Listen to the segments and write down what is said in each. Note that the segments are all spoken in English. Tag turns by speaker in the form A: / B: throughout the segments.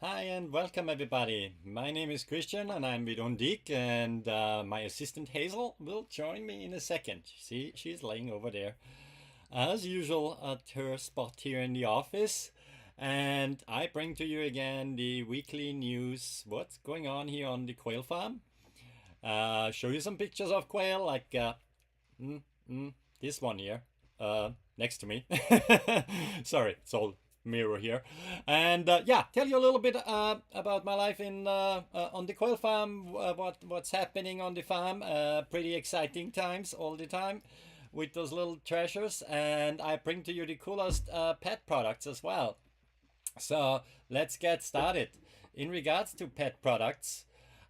A: Hi and welcome everybody. My name is Christian and I'm with Undique and my assistant Hazel will join me in a second. See, she's laying over there as usual at her spot here in the office. And I bring to you again the weekly news, what's going on here on the Quail Farm. Show you some pictures of quail like mm, this one here next to me. Sorry, it's all mirror here. And yeah, tell you a little bit about my life in on the Quail Farm, what's happening on the farm. Pretty exciting times all the time with those little treasures, and I bring to you the coolest pet products as well. So let's get started. In regards to pet products,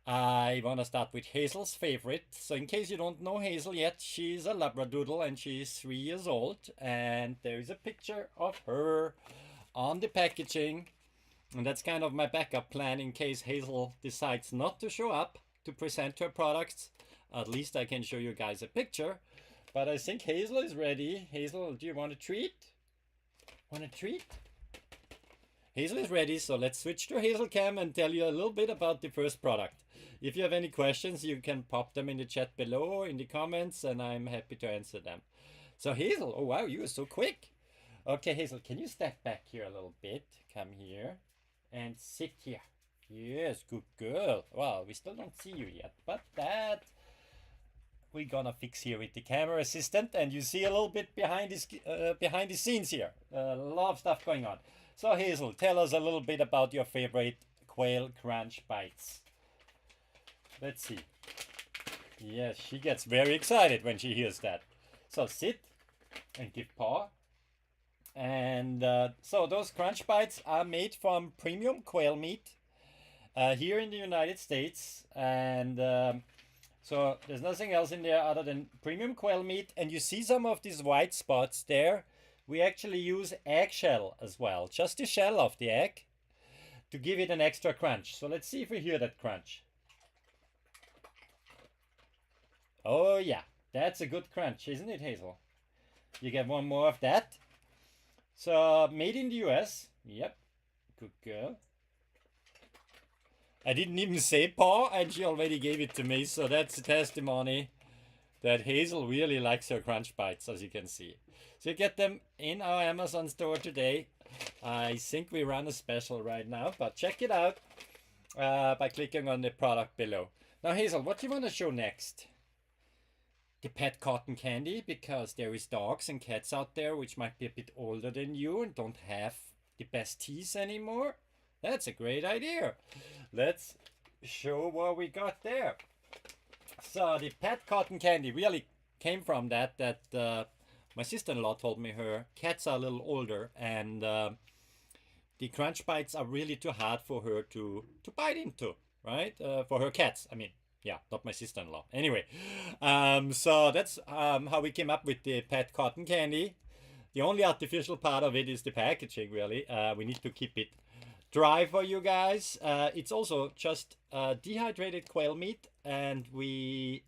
A: I want to start with Hazel's favorite. So in case you don't know Hazel yet, she's a Labradoodle and she's 3 years old. And there is a picture of her on the packaging. And that's kind of my backup plan in case Hazel decides not to show up to present her products. At least I can show you guys a picture. But I think Hazel is ready. Hazel, do you want a treat? Want a treat? Hazel is ready, so let's switch to Hazel Cam and tell you a little bit about the first product. If you have any questions, you can pop them in the chat below or in the comments, and I'm happy to answer them. So Hazel, oh wow, you are so quick. Okay, Hazel, can you step back here a little bit? Come here and sit here. Yes, good girl. Well, we still don't see you yet, but that we're gonna fix here with the camera assistant, and you see a little bit behind the scenes here. A lot of stuff going on. So Hazel, tell us a little bit about your favorite quail crunch bites. Let's see. Yes, she gets very excited when she hears that. So sit and give paw. And so those crunch bites are made from premium quail meat here in the United States. And so there's nothing else in there other than premium quail meat. And you see some of these white spots there. We actually use eggshell as well, just the shell of the egg, to give it an extra crunch. So let's see if we hear that crunch. Oh yeah, that's a good crunch, isn't it, Hazel? You get one more of that. So made in the US. Yep, good girl. I didn't even say paw and she already gave it to me, so that's a testimony that Hazel really likes her crunch bites, as you can see. So you get them in our Amazon store today. I think we run a special right now, but check it out by clicking on the product below. Now Hazel, what do you want to show next? The pet cotton candy, because there is dogs and cats out there which might be a bit older than you and don't have the best teeth anymore. That's a great idea. Let's show what we got there. So the pet cotton candy really came from that my sister-in-law told me her cats are a little older and the crunch bites are really too hard for her to bite into, right? For her cats, I mean. Yeah, not my sister-in-law. Anyway, so that's how we came up with the pet cotton candy. The only artificial part of it is the packaging, really. We need to keep it dry for you guys. It's also just dehydrated quail meat, and we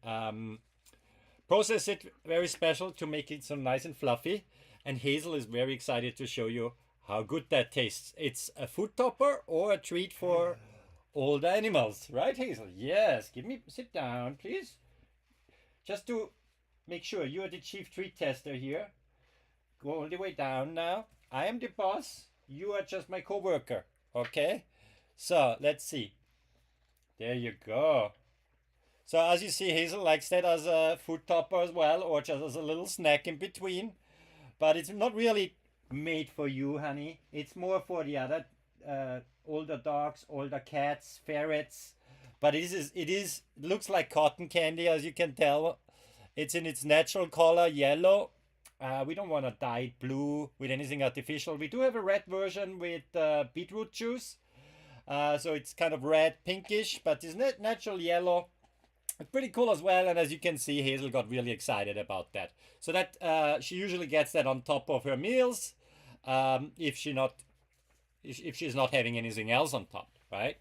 A: process it very special to make it so nice and fluffy. And Hazel is very excited to show you how good that tastes. It's a food topper or a treat for all the animals, right, Hazel? Yes. Sit down, please. Just to make sure you're the chief treat tester here. Go all the way down now. I am the boss. You are just my co-worker. Okay? So, let's see. There you go. So, as you see, Hazel likes that as a food topper as well, or just as a little snack in between. But it's not really made for you, honey. It's more for the other older dogs, older cats, ferrets. But it looks like cotton candy, as you can tell. It's in its natural color, yellow. We don't want to dye it blue with anything artificial. We do have a red version with beetroot juice. So it's kind of red, pinkish, but it's natural yellow. It's pretty cool as well. And as you can see, Hazel got really excited about that. So that she usually gets that on top of her meals if she's not having anything else on top, right?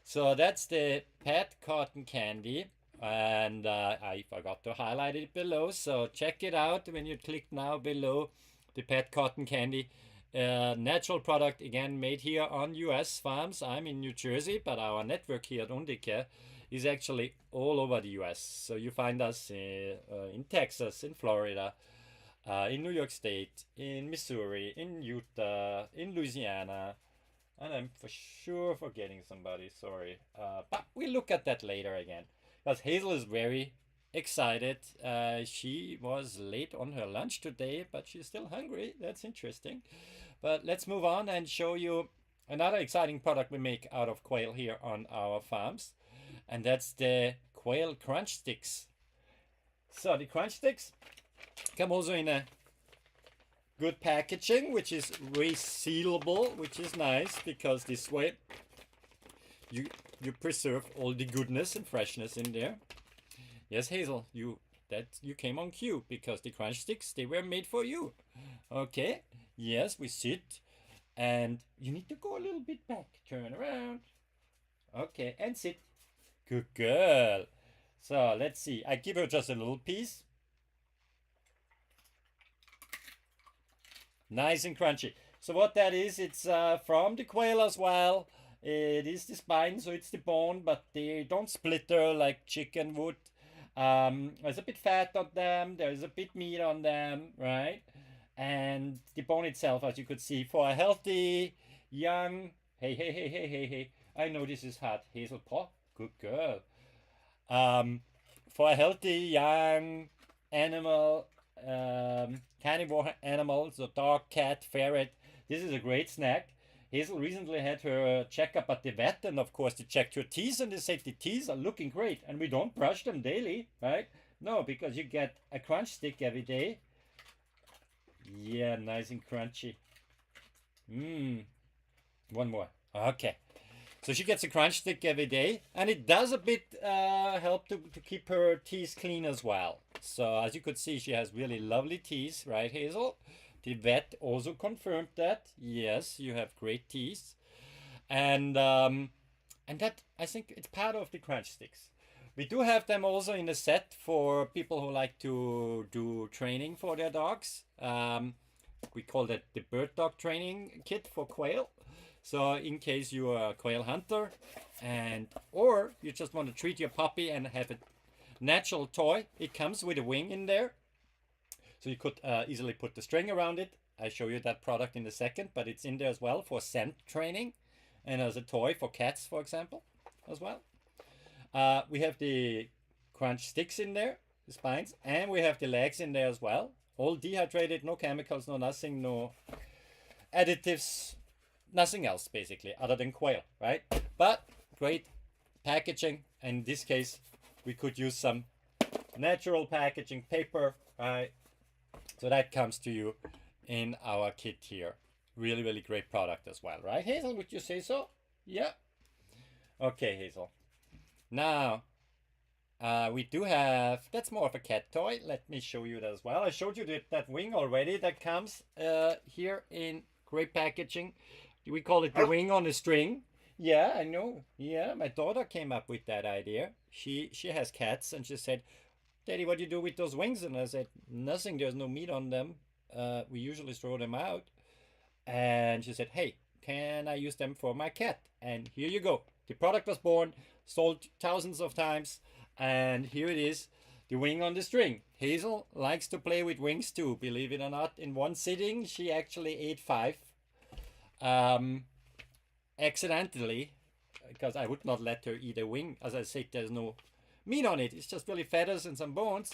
A: So that's the pet cotton candy, and I forgot to highlight it below, so check it out when you click now below the pet cotton candy. Natural product, again, made here on US farms. I'm in New Jersey, but our network here at Undique is actually all over the US. So you find us in Texas, in Florida, in New York State, in Missouri, in Utah, in Louisiana, and I'm for sure forgetting somebody, sorry. But we'll look at that later again. Because Hazel is very excited. She was late on her lunch today, but she's still hungry. That's interesting. But let's move on and show you another exciting product we make out of quail here on our farms. And that's the quail crunch sticks. So the crunch sticks come also in a good packaging, which is resealable, which is nice because this way you preserve all the goodness and freshness in there. Yes, Hazel, you came on cue because the crunch sticks, they were made for you. Okay, yes, we sit and you need to go a little bit back. Turn around. Okay, and sit. Good girl. So let's see. I give her just a little piece. Nice and crunchy. So what that is, it's from the quail as well. It is the spine, so it's the bone, but they don't splitter like chicken would. There's a bit fat on them, there's a bit meat on them, right? And the bone itself, as you could see, for a healthy, young, hey, I know this is hot, Hazel paw, good girl. For a healthy, young animal, carnivore animal, so dog, cat, ferret, this is a great snack. Hazel recently had her checkup at the vet, and of course they checked her teeth, and they said the teeth are looking great, and we don't brush them daily, right? No, because you get a crunch stick every day. Yeah, nice and crunchy. One more. Okay. So she gets a crunch stick every day, and it does a bit help to keep her teeth clean as well. So as you could see, she has really lovely teeth, right, Hazel? The vet also confirmed that. Yes, you have great teeth, and that, I think it's part of the crunch sticks. We do have them also in a set for people who like to do training for their dogs. We call that the bird dog training kit for quail. So in case you are a quail hunter, or you just want to treat your puppy and have a natural toy, it comes with a wing in there. So you could easily put the string around it. I show you that product in a second, but it's in there as well for scent training and as a toy for cats, for example, as well. We have the crunch sticks in there, the spines, and we have the legs in there as well. All dehydrated, no chemicals, no nothing, no additives, nothing else basically other than quail, right? But great packaging. In this case, we could use some natural packaging paper, right? So that comes to you in our kit here. Really, really great product as well, right, Hazel? Would you say so? Yeah. Okay, Hazel. Now, we do have, that's more of a cat toy. Let me show you that as well. I showed you that wing already that comes here in great packaging. We call it the wing on a string. Yeah, I know. Yeah, my daughter came up with that idea. She has cats, and she said, Daddy, what do you do with those wings? And I said, nothing, there's no meat on them. We usually throw them out. And she said, hey, can I use them for my cat? And here you go. The product was born, sold thousands of times, and here it is, the wing on the string. Hazel likes to play with wings too, believe it or not. In one sitting, she actually ate 5. Accidentally, because I would not let her eat a wing. As I said, there's no meat on it. It's just really feathers and some bones.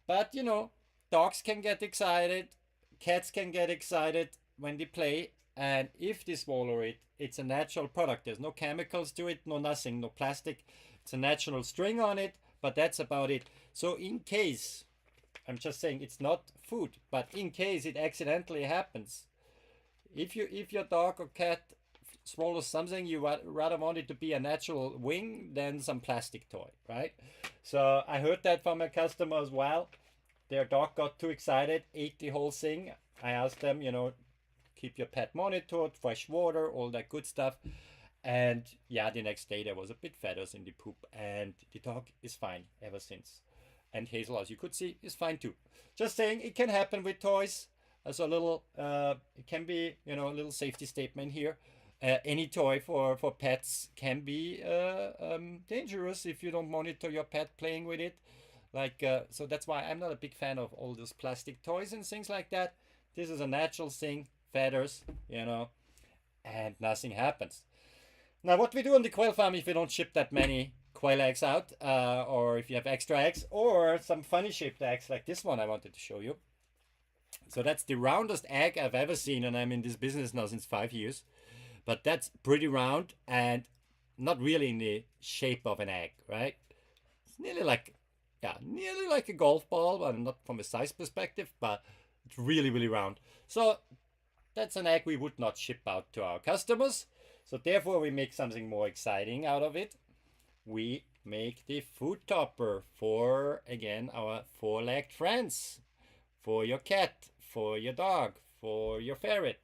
A: But you know, dogs can get excited, cats can get excited when they play, and if they swallow it, it's a natural product. There's no chemicals to it, no nothing, no plastic. It's a natural string on it, but that's about it. So in case, I'm just saying it's not food, but in case it accidentally happens, if your dog or cat swallows something, you rather want it to be a natural wing than some plastic toy, right? So I heard that from a customer as well. Their dog got too excited, ate the whole thing. I asked them, you know, keep your pet monitored, fresh water, all that good stuff. And yeah, the next day there was a bit feathers in the poop, and the dog is fine ever since. And Hazel, as you could see, is fine too. Just saying, it can happen with toys. as a little, it can be, you know, a little safety statement here. Any toy for pets can be dangerous if you don't monitor your pet playing with it. Like, so that's why I'm not a big fan of all those plastic toys and things like that. This is a natural thing, feathers, you know, and nothing happens. Now, what we do on the quail farm if we don't ship that many quail eggs out, or if you have extra eggs, or some funny shaped eggs like this one I wanted to show you. So that's the roundest egg I've ever seen, and I'm in this business now since 5 years. But that's pretty round and not really in the shape of an egg, right? It's nearly like, yeah, nearly like a golf ball, but not from a size perspective, but it's really, really round. So that's an egg we would not ship out to our customers. So therefore we make something more exciting out of it. We make the food topper for, again, our four-legged friends. For your cat, for your dog, for your ferret.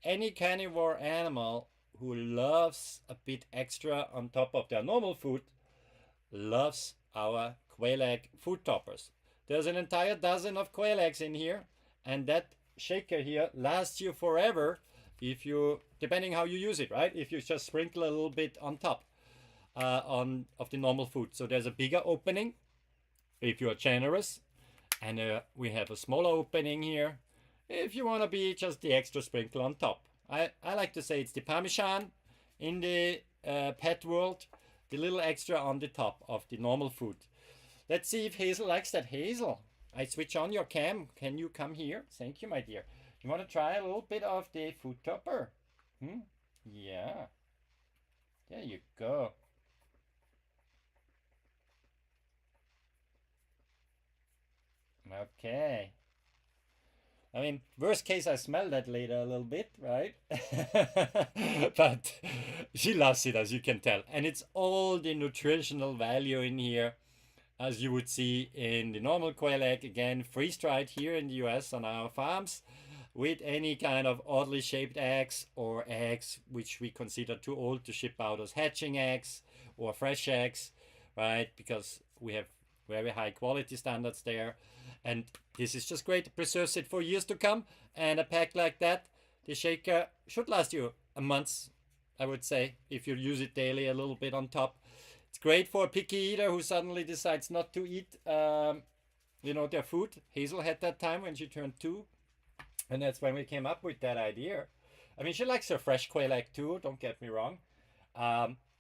A: Any carnivore animal who loves a bit extra on top of their normal food loves our quail egg food toppers. There's an entire dozen of quail eggs in here, and that shaker here lasts you forever if you, depending how you use it, right? If you just sprinkle a little bit on top of the normal food. So there's a bigger opening if you are generous, and we have a smaller opening here if you want to be just the extra sprinkle on top. I like to say it's the Parmesan in the pet world, the little extra on the top of the normal food. Let's see if Hazel likes that. Hazel, I switch on your cam. Can you come here? Thank you, my dear. You want to try a little bit of the food topper? Yeah. There you go. Okay. I mean, worst case, I smell that later a little bit, right? But she loves it, as you can tell. And it's all the nutritional value in here, as you would see in the normal quail egg. Again, freeze-dried here in the US on our farms with any kind of oddly shaped eggs or eggs which we consider too old to ship out as hatching eggs or fresh eggs, right? Because we have very high quality standards there. And this is just great. It preserves it for years to come. And a pack like that, the shaker should last you a month, I would say, if you use it daily a little bit on top. It's great for a picky eater who suddenly decides not to eat, their food. Hazel had that time when she turned 2. And that's when we came up with that idea. I mean, she likes her fresh quail egg too, don't get me wrong.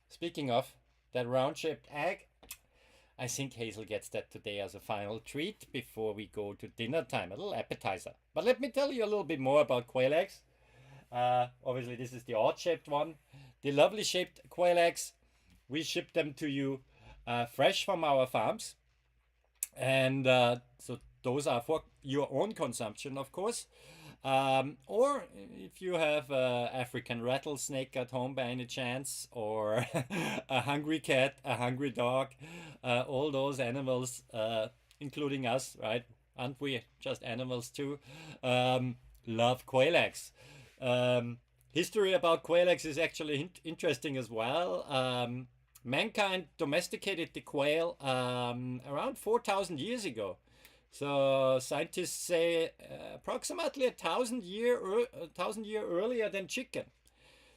A: Speaking of that round-shaped egg, I think Hazel gets that today as a final treat before we go to dinner time, a little appetizer. But let me tell you a little bit more about quail eggs. Obviously, this is the odd-shaped one. The lovely shaped quail eggs, we ship them to you fresh from our farms. And so those are for your own consumption, of course. Or if you have an African rattlesnake at home by any chance, or a hungry cat, a hungry dog, all those animals, including us, right? Aren't we just animals too? Love quail eggs. History about quail eggs is actually interesting as well. Mankind domesticated the quail around 4,000 years ago. So scientists say approximately a thousand year earlier than chicken.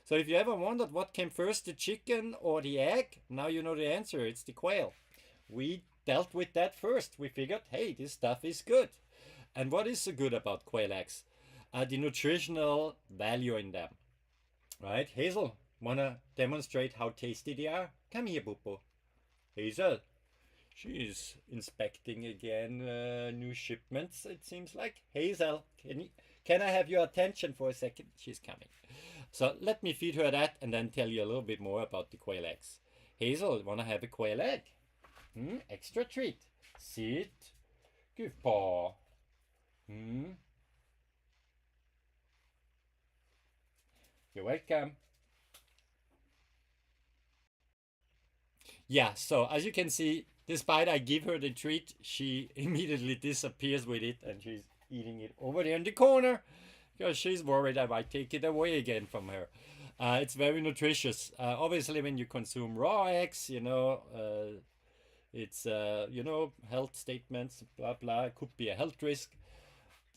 A: So if you ever wondered what came first, the chicken or the egg, now you know the answer. It's the quail. We dealt with that first. We figured, hey, this stuff is good. And what is so good about quail eggs? The nutritional value in them. Right? Hazel, wanna demonstrate how tasty they are? Come here, Boo. Hazel. She's inspecting again new shipments, it seems like. Hazel, can I have your attention for a second? She's coming. So let me feed her that and then tell you a little bit more about the quail eggs. Hazel, wanna have a quail egg? Extra treat. Sit. Give paw. You're welcome. Yeah, so as you can see, despite I give her the treat, she immediately disappears with it and she's eating it over there in the corner because she's worried I might take it away again from her. It's very nutritious. Obviously, when you consume raw eggs, it's, health statements, blah, blah. It could be a health risk.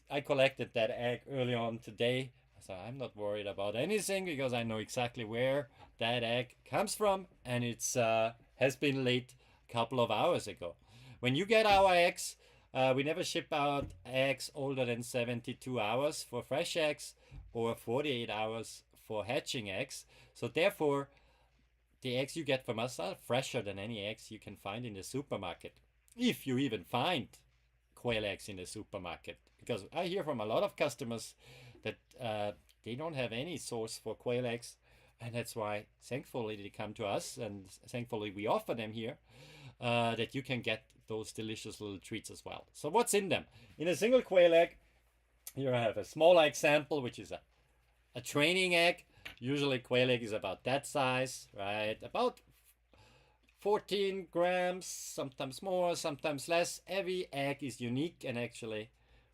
A: I collected that egg early on today, so I'm not worried about anything because I know exactly where that egg comes from, and it's has been laid a couple of hours ago. When you get our eggs, we never ship out eggs older than 72 hours for fresh eggs or 48 hours for hatching eggs. So therefore, the eggs you get from us are fresher than any eggs you can find in the supermarket. If you even find quail eggs in the supermarket. Because I hear from a lot of customers that they don't have any source for quail eggs. And that's why, thankfully, they come to us, and thankfully, we offer them here, that you can get those delicious little treats as well. So, what's in them? In a single quail egg, here I have a small example, which is a training egg. Usually, quail egg is about that size, right? About 14 grams, sometimes more, sometimes less. Every egg is unique and actually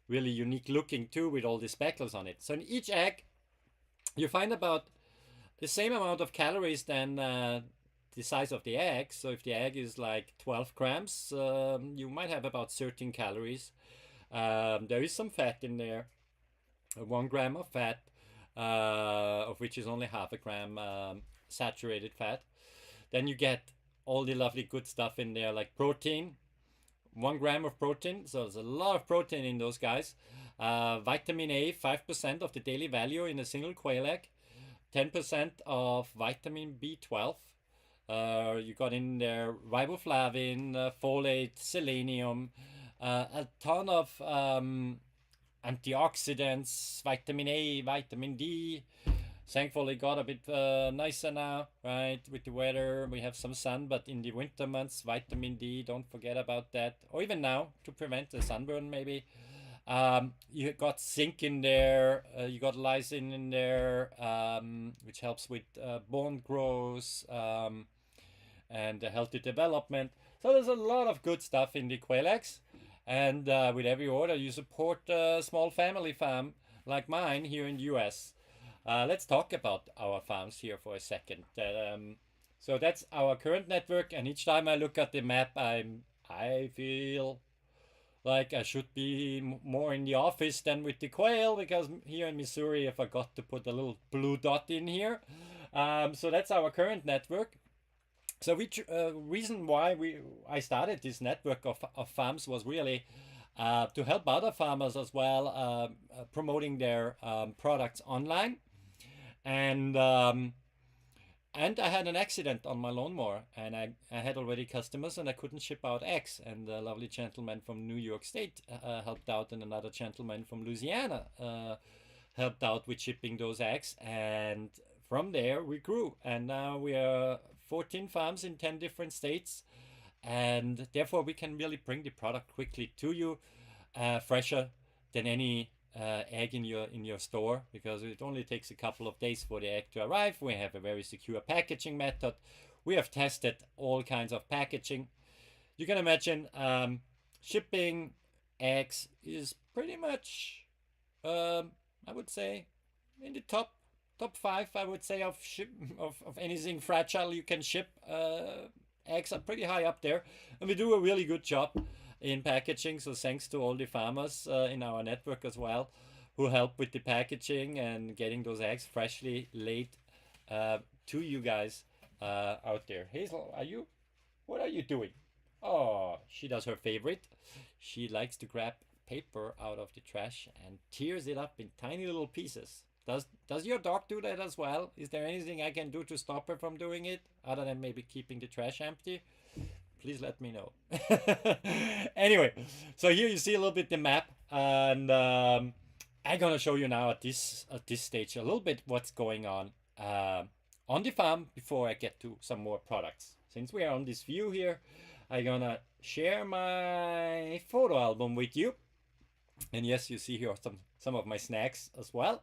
A: really unique looking too, with all the speckles on it. So in each egg, you find about the same amount of calories than the size of the egg. So if the egg is like 12 grams, you might have about 13 calories. There is some fat in there, 1 gram of fat, of which is only half a gram saturated fat. Then you get all the lovely good stuff in there, like protein, 1 gram of protein. So there's a lot of protein in those guys. Vitamin A, 5% of the daily value in a single quail egg. 10% of vitamin B12. You got in there riboflavin, folate, selenium, a ton of antioxidants, vitamin A, vitamin D. Thankfully got a bit nicer now, right? With the weather, we have some sun, but in the winter months, vitamin D, don't forget about that. Or even now, to prevent the sunburn maybe. You got zinc in there, you got lysine in there, which helps with bone growth and healthy development. So there's a lot of good stuff in the quail eggs. And with every order, you support a small family farm like mine here in the US. Let's talk about our farms here for a second. So that's our current network, and each time I look at the map, I feel like I should be more in the office than with the quail, because here in Missouri I forgot to put a little blue dot in here. So that's our current network. So reason why I started this network of farms was really to help other farmers as well, promoting their products online. And I had an accident on my lawnmower, and I had already customers, and I couldn't ship out eggs. And a lovely gentleman from New York State helped out, and another gentleman from Louisiana helped out with shipping those eggs. And from there, we grew, and now we are 14 farms in 10 different states, and therefore we can really bring the product quickly to you, fresher than any egg in your store, because it only takes a couple of days for the egg to arrive. We have a very secure packaging method. We have tested all kinds of packaging. You can imagine shipping eggs is pretty much, I would say, in the top 5. I would say of anything fragile you can ship. Eggs are pretty high up there, and we do a really good job in packaging. So thanks to all the farmers in our network as well, who help with the packaging and getting those eggs freshly laid to you guys out there. Hazel, what are you doing? Oh, she does her favorite. She likes to grab paper out of the trash and tears it up in tiny little pieces. Does your dog do that as well? Is there anything I can do to stop her from doing it, other than maybe keeping the trash empty? Please let me know. Anyway, so here you see a little bit the map, and I'm gonna show you now at this stage a little bit what's going on the farm before I get to some more products. Since we are on this view here, I'm gonna share my photo album with you, and yes, you see here some of my snacks as well.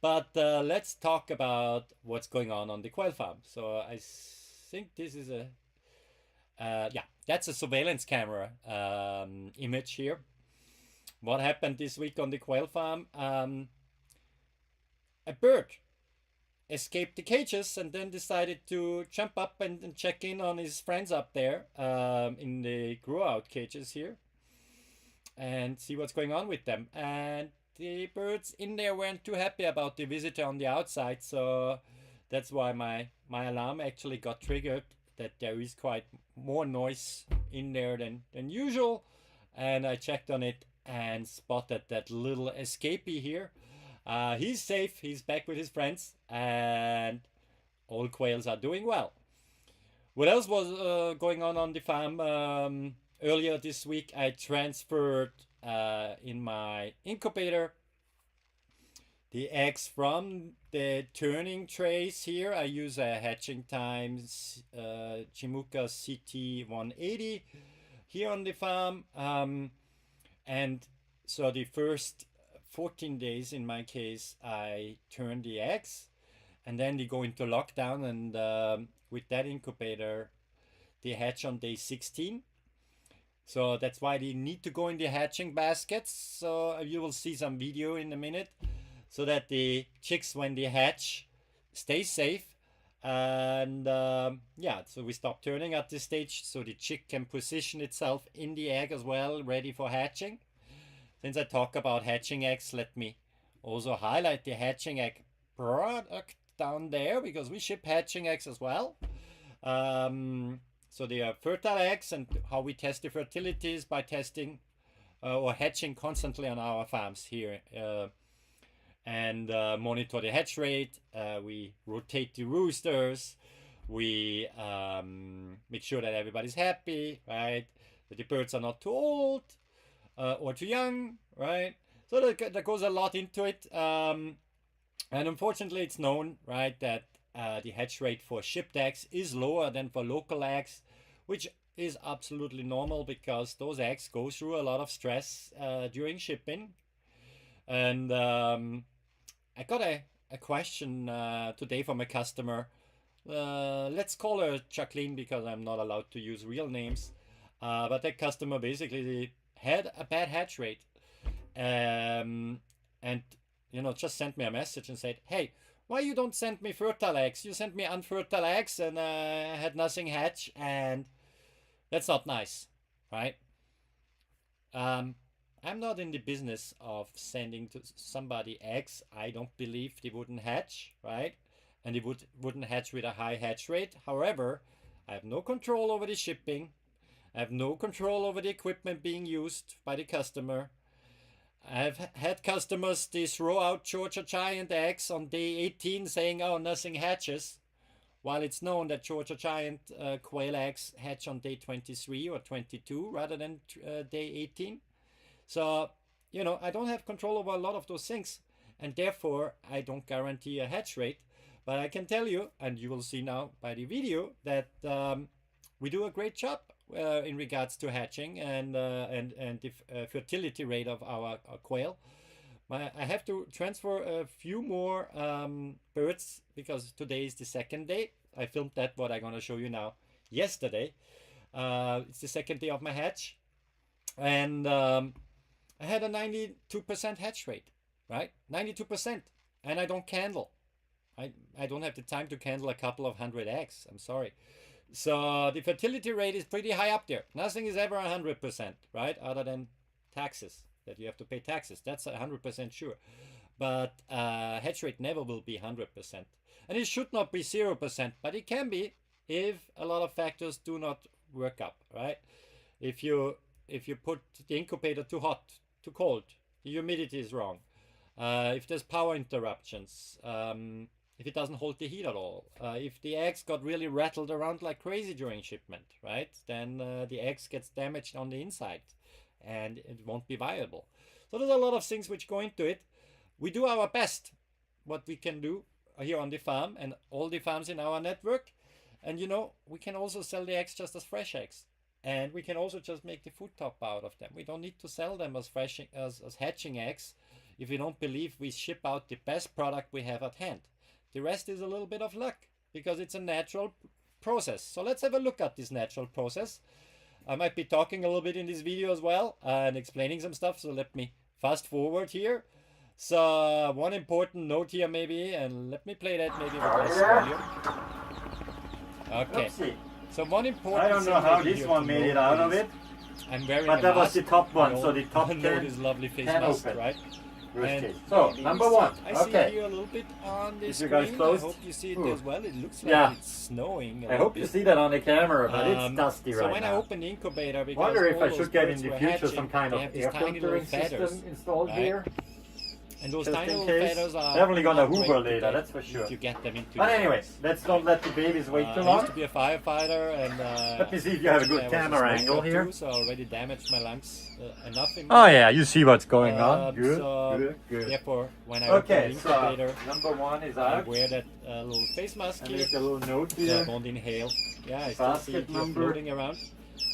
A: But let's talk about what's going on the quail farm. So I think this is yeah, that's a surveillance camera image here. What happened this week on the quail farm? A bird escaped the cages and then decided to jump up and check in on his friends up there in the grow out cages here, and see what's going on with them. And the birds in there weren't too happy about the visitor on the outside, so that's why my alarm actually got triggered, that there is quite more noise in there than usual. And I checked on it and spotted that little escapee here. He's safe, he's back with his friends, and all quails are doing well. What else was going on the farm? Earlier this week I transferred in my incubator the eggs from the turning trays here. I use a Hatching Times Chimuka CT180 here on the farm. And so the first 14 days in my case, I turn the eggs, and then they go into lockdown, and with that incubator, they hatch on day 16. So that's why they need to go in the hatching baskets. So you will see some video in a minute, so that the chicks, when they hatch, stay safe. And yeah, so we stop turning at this stage, so the chick can position itself in the egg as well, ready for hatching. Since I talk about hatching eggs, let me also highlight the hatching egg product down there, because we ship hatching eggs as well. So they are fertile eggs, and how we test the fertility is by testing or hatching constantly on our farms here, and monitor the hatch rate. We rotate the roosters. We make sure that everybody's happy, right? That the birds are not too old or too young, right? So that goes a lot into it. And unfortunately, it's known, right, that the hatch rate for shipped eggs is lower than for local eggs, which is absolutely normal, because those eggs go through a lot of stress during shipping. And I got a question today from a customer. Let's call her Jacqueline, because I'm not allowed to use real names. But that customer basically had a bad hatch rate. And just sent me a message and said, hey, why you don't send me fertile eggs? You sent me unfertile eggs, and I had nothing hatch, and that's not nice, right? I'm not in the business of sending to somebody eggs I don't believe they wouldn't hatch, right? And they wouldn't hatch with a high hatch rate. However, I have no control over the shipping. I have no control over the equipment being used by the customer. I've had customers, they throw out Georgia Giant eggs on day 18 saying, oh, nothing hatches, while it's known that Georgia Giant quail eggs hatch on day 23 or 22 rather than day 18. So, I don't have control over a lot of those things, and therefore I don't guarantee a hatch rate. But I can tell you, and you will see now by the video, that we do a great job in regards to hatching and the fertility rate of our quail. I have to transfer a few more birds, because today is the second day. I filmed that, what I'm going to show you now, yesterday. It's the second day of my hatch, and I had a 92% hatch rate, right? 92%, and I don't candle. I don't have the time to candle a couple of hundred eggs. I'm sorry. So the fertility rate is pretty high up there. Nothing is ever 100%, right? Other than taxes, that you have to pay taxes. That's 100% sure. But hatch rate never will be 100%. And it should not be 0%, but it can be if a lot of factors do not work up, right? If you put the incubator too hot, too cold, the humidity is wrong. If there's power interruptions, if it doesn't hold the heat at all, if the eggs got really rattled around like crazy during shipment, right? Then the eggs gets damaged on the inside, and it won't be viable. So there's a lot of things which go into it. We do our best, what we can do here on the farm and all the farms in our network. And we can also sell the eggs just as fresh eggs. And we can also just make the food top out of them. We don't need to sell them as fresh as hatching eggs if we don't believe we ship out the best product we have at hand. The rest is a little bit of luck, because it's a natural process. So let's have a look at this natural process. I might be talking a little bit in this video as well and explaining some stuff, so let me fast forward here. So one important note here maybe, and let me play that maybe with less volume. Okay. Oopsie. So one important
B: I don't know how this one made it out of it.
A: I'm wearing
B: but that was the top one, so the top
A: note is lovely face mask, right?
B: Worst
A: And
B: case. So,
A: maybe
B: number
A: we
B: one.
A: see, I see
B: Okay.
A: here a little bit on the
B: Is you
A: screen.
B: guys closed?
A: I hope you see it
B: Ooh.
A: as well. It looks like
B: Yeah.
A: it's snowing.
B: I hope you see that on the camera, but it's dusty
A: so
B: right
A: when
B: now.
A: I open the incubator, because
B: Wonder if
A: all
B: I
A: those
B: should get in
A: birds
B: the
A: were
B: future
A: hatching,
B: some kind
A: they
B: of
A: have these
B: air
A: tiny little
B: filtering
A: feathers,
B: system installed
A: right?
B: here.
A: And those
B: Just
A: tiny
B: in
A: little
B: case.
A: feathers are
B: Definitely gonna
A: not great
B: hoover
A: to
B: later,
A: get
B: that's for sure.
A: if you get them into
B: But
A: the
B: anyway,
A: house.
B: let's not let the babies wait too
A: I
B: long.
A: used to be a firefighter, and
B: Let me see if you have a good
A: I was a
B: camera angle
A: smoker
B: here.
A: too, so I already damaged my lungs enough. In
B: Oh yeah, you see what's going on.
A: Um,
B: Good,
A: so
B: good, good.
A: Therefore, when I
B: Okay,
A: open the
B: so
A: incubator,
B: number one is
A: I
B: out.
A: wear that little face mask
B: I
A: here,
B: make a little note
A: so I
B: here.
A: won't inhale. Yeah, I still see
B: Basket
A: it here
B: number.
A: floating around.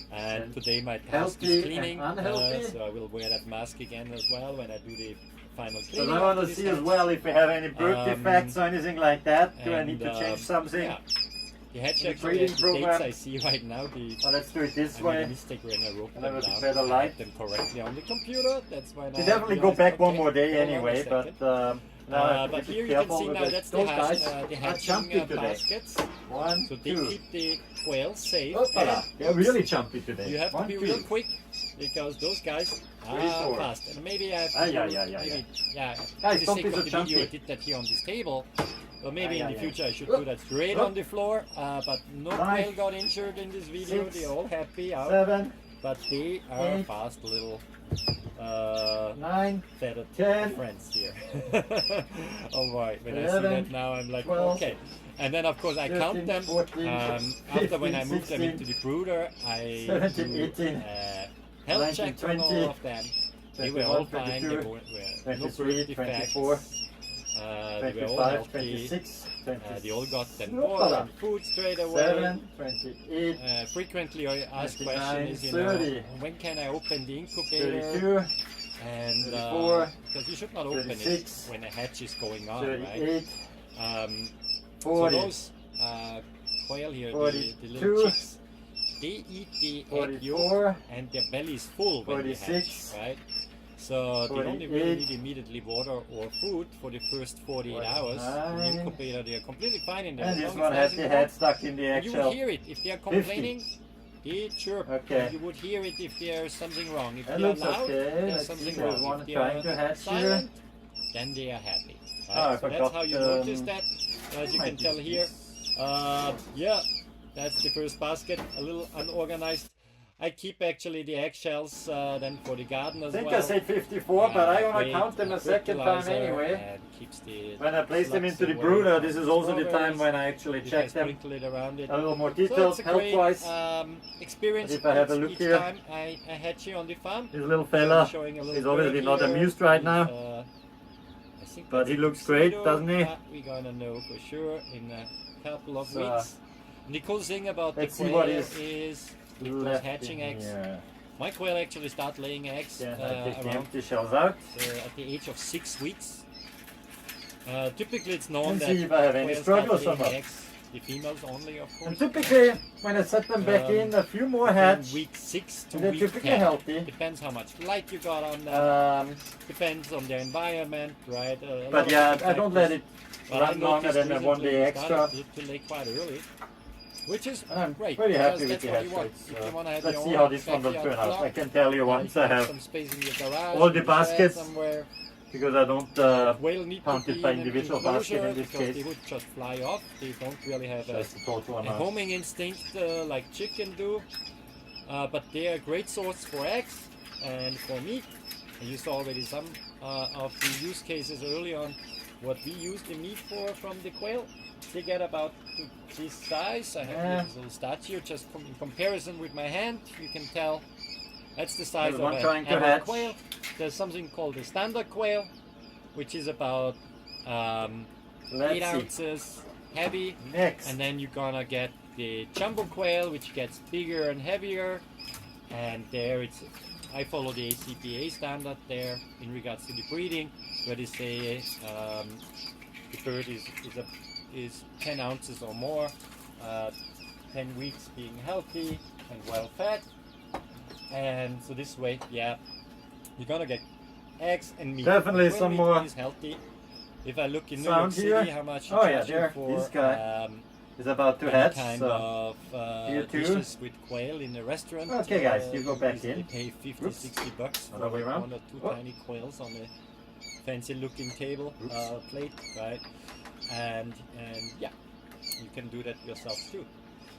A: And
B: And
A: today my task
B: healthy
A: is
B: and
A: cleaning,
B: unhealthy.
A: so I will wear that mask again as well when I do the final
B: So
A: cleaning.
B: I want to
A: after this
B: see as
A: hunt.
B: well if we have any birth defects or anything like that. Do I
A: And,
B: need to change something?
A: Yeah. The hatch
B: The
A: actually,
B: breeding
A: the
B: program.
A: dates I see right now,
B: So let's do it this
A: I made a
B: way.
A: mistake when I wrote
B: And
A: them
B: with a
A: down.
B: better
A: I
B: light.
A: had them correctly on the computer. That's why now
B: We
A: I
B: definitely go
A: realized,
B: back one
A: okay,
B: more day
A: hold on a
B: anyway,
A: second.
B: but now I have to
A: But
B: be
A: here you can
B: careful
A: see
B: with
A: now
B: it.
A: that's the,
B: Those guys
A: the
B: are
A: hatching
B: jumpy today.
A: baskets.
B: One,
A: So they
B: two.
A: keep the quails safe.
B: Hoppala.
A: And
B: They're really jumpy today.
A: you have to
B: One,
A: be
B: two.
A: real quick because those guys are
B: 34.
A: fast. And maybe I have to
B: Ay,
A: do-
B: ay, ay, ay,
A: maybe, yeah,
B: Guys,
A: for the
B: don't
A: sake
B: be
A: of
B: so
A: the video, I
B: jumpy.
A: did that here on this table. But maybe
B: Ay,
A: in
B: ay,
A: the
B: ay.
A: future I should
B: Up.
A: do that straight
B: Up.
A: on the floor. But no
B: 5,
A: quail got injured in this video.
B: 6,
A: They're all happy out.
B: 7,
A: But they are
B: 8,
A: fast little
B: 9,
A: feathered
B: 10,
A: friends here. Oh boy, when I see
B: 11,
A: that now I'm like,
B: 12,
A: okay. And then of course I
B: 13,
A: count them.
B: 14,
A: After when I
B: 15,
A: move them
B: 16,
A: into the brooder, I
B: 17,
A: do
B: 18,
A: health
B: 19,
A: check on
B: 20,
A: all of them. They were all
B: 21,
A: fine.
B: 22,
A: They were no
B: 23,
A: birth defects.
B: 24,
A: They were all
B: 25,
A: healthy.
B: 26, 27,
A: They all got them
B: Hoppala.
A: water and food straight away.
B: 28,
A: Frequently I ask
B: 29,
A: question is,
B: 30,
A: when can I open the incubator?
B: 32,
A: And
B: 34,
A: because you should not open
B: 36,
A: it when a hatch is going on, right?
B: 38,
A: So
B: 40,
A: those quail here, the
B: 42,
A: little chicks, they eat the egg yolk
B: 44,
A: and their belly is full when they hatch,
B: 46,
A: right? So they only really
B: 48,
A: need immediately water or food for the first 48 hours. In the
B: 49,
A: incubator, they are completely fine in there.
B: and
A: as
B: this
A: long
B: one
A: as
B: has
A: nothing
B: the
A: wrong.
B: head stuck in the
A: And you would
B: eggshell.
A: hear it if they are complaining. They chirp.
B: Okay.
A: And you would hear it if there's something wrong. If
B: That
A: they are
B: looks
A: loud,
B: okay.
A: there's
B: Let's see,
A: something
B: there's
A: wrong.
B: one
A: If they
B: trying
A: are
B: to hatch here.
A: silent, then they are happy. Right?
B: Oh, I
A: so that's
B: forgot,
A: how you notice that. As you
B: might
A: can
B: be
A: tell here. Yeah, that's the first basket. A little unorganized. I keep actually the eggshells then for the garden as
B: I think
A: well.
B: I said 54, but I want to
A: Great
B: count them a second time
A: fertilizer
B: anyway.
A: and keeps the
B: When I place them
A: slugs
B: into the
A: away
B: brooder,
A: from
B: this is also the time
A: strawberries.
B: when I actually
A: You can
B: check them
A: sprinkle it around it.
B: a little more
A: So
B: detailed,
A: it's a great
B: health-wise.
A: experience.
B: If I have a look
A: each
B: here.
A: time I hatch here on the farm.
B: This little
A: I'm
B: fella
A: showing a little
B: is obviously
A: bird
B: not
A: here.
B: amused right
A: He's,
B: now,
A: I think
B: but
A: that's
B: he
A: a
B: looks great,
A: tuxedo.
B: doesn't he?
A: We're gonna know for sure in a couple of
B: So,
A: weeks. And the cool thing about the
B: let's see
A: quail
B: what
A: is
B: is
A: it was
B: left
A: hatching
B: in
A: eggs.
B: here.
A: My quail actually start laying eggs
B: Yeah, I take the
A: around
B: empty shells out.
A: at the age of 6 weeks. Typically it's known
B: And
A: that
B: see if I have any
A: quails start
B: struggles or
A: laying
B: not.
A: eggs, the females only of
B: And
A: course.
B: typically, when I set them back in, a few more hatch,
A: From week 6 to
B: and they're
A: week
B: typically
A: 10.
B: healthy.
A: Depends how much light you got on them. Depends on their environment, right? A lot
B: But
A: of
B: yeah,
A: different
B: I don't let
A: factors.
B: it
A: But I
B: run longer
A: noticed
B: than one
A: recently
B: day
A: we
B: extra.
A: started to lay quite early, which is
B: I'm
A: great.
B: pretty happy
A: because
B: with the
A: that's what
B: hatch
A: you want.
B: rates.
A: If you wanna have
B: Let's
A: your
B: see
A: own
B: how this one will
A: backyard
B: turn out.
A: block,
B: I can tell you once
A: you
B: I
A: have
B: have,
A: some space in your garage,
B: all the
A: in your shed
B: baskets.
A: somewhere.
B: because I don't
A: Whale need
B: count
A: to
B: it
A: be
B: by
A: in an
B: individual
A: enclosure
B: basket in this
A: because
B: case.
A: they would just fly off. They don't really have
B: That's the total
A: a
B: amount.
A: homing instinct like chicken do. But they are a great source for eggs and for meat. And you saw already some of the use cases early on. What we use the meat for from the quail. They get about to this size. I have here this little statue just in comparison with my hand. You can tell that's the size
B: There's
A: of
B: one
A: an
B: trying to
A: adult
B: hatch.
A: quail. There's something called the standard quail, which is about 8
B: Let's see.
A: ounces heavy.
B: Next.
A: And then you're gonna get the jumbo quail, which gets bigger and heavier. And there it's, I follow the ACPA standard there in regards to the breeding, where they say the bird is 10 ounces or more, 10 weeks being healthy and well fed. And so this way, yeah, you're gonna get eggs and meat.
B: Definitely
A: Quail
B: some
A: meat
B: more
A: is healthy. If I look in New
B: sound
A: York City,
B: here.
A: how much
B: Oh,
A: you
B: yeah,
A: charge
B: there,
A: for
B: this guy is about to
A: any
B: hatch.
A: kind
B: So.
A: of
B: Here too.
A: dishes with quail in a restaurant.
B: Okay, guys, you go back
A: usually
B: in.
A: pay 50,
B: Oops.
A: 60 bucks for
B: Other way around.
A: 1 or 2
B: Oh.
A: tiny quails on a fancy looking table plate, right? And yeah, you can do that yourself too.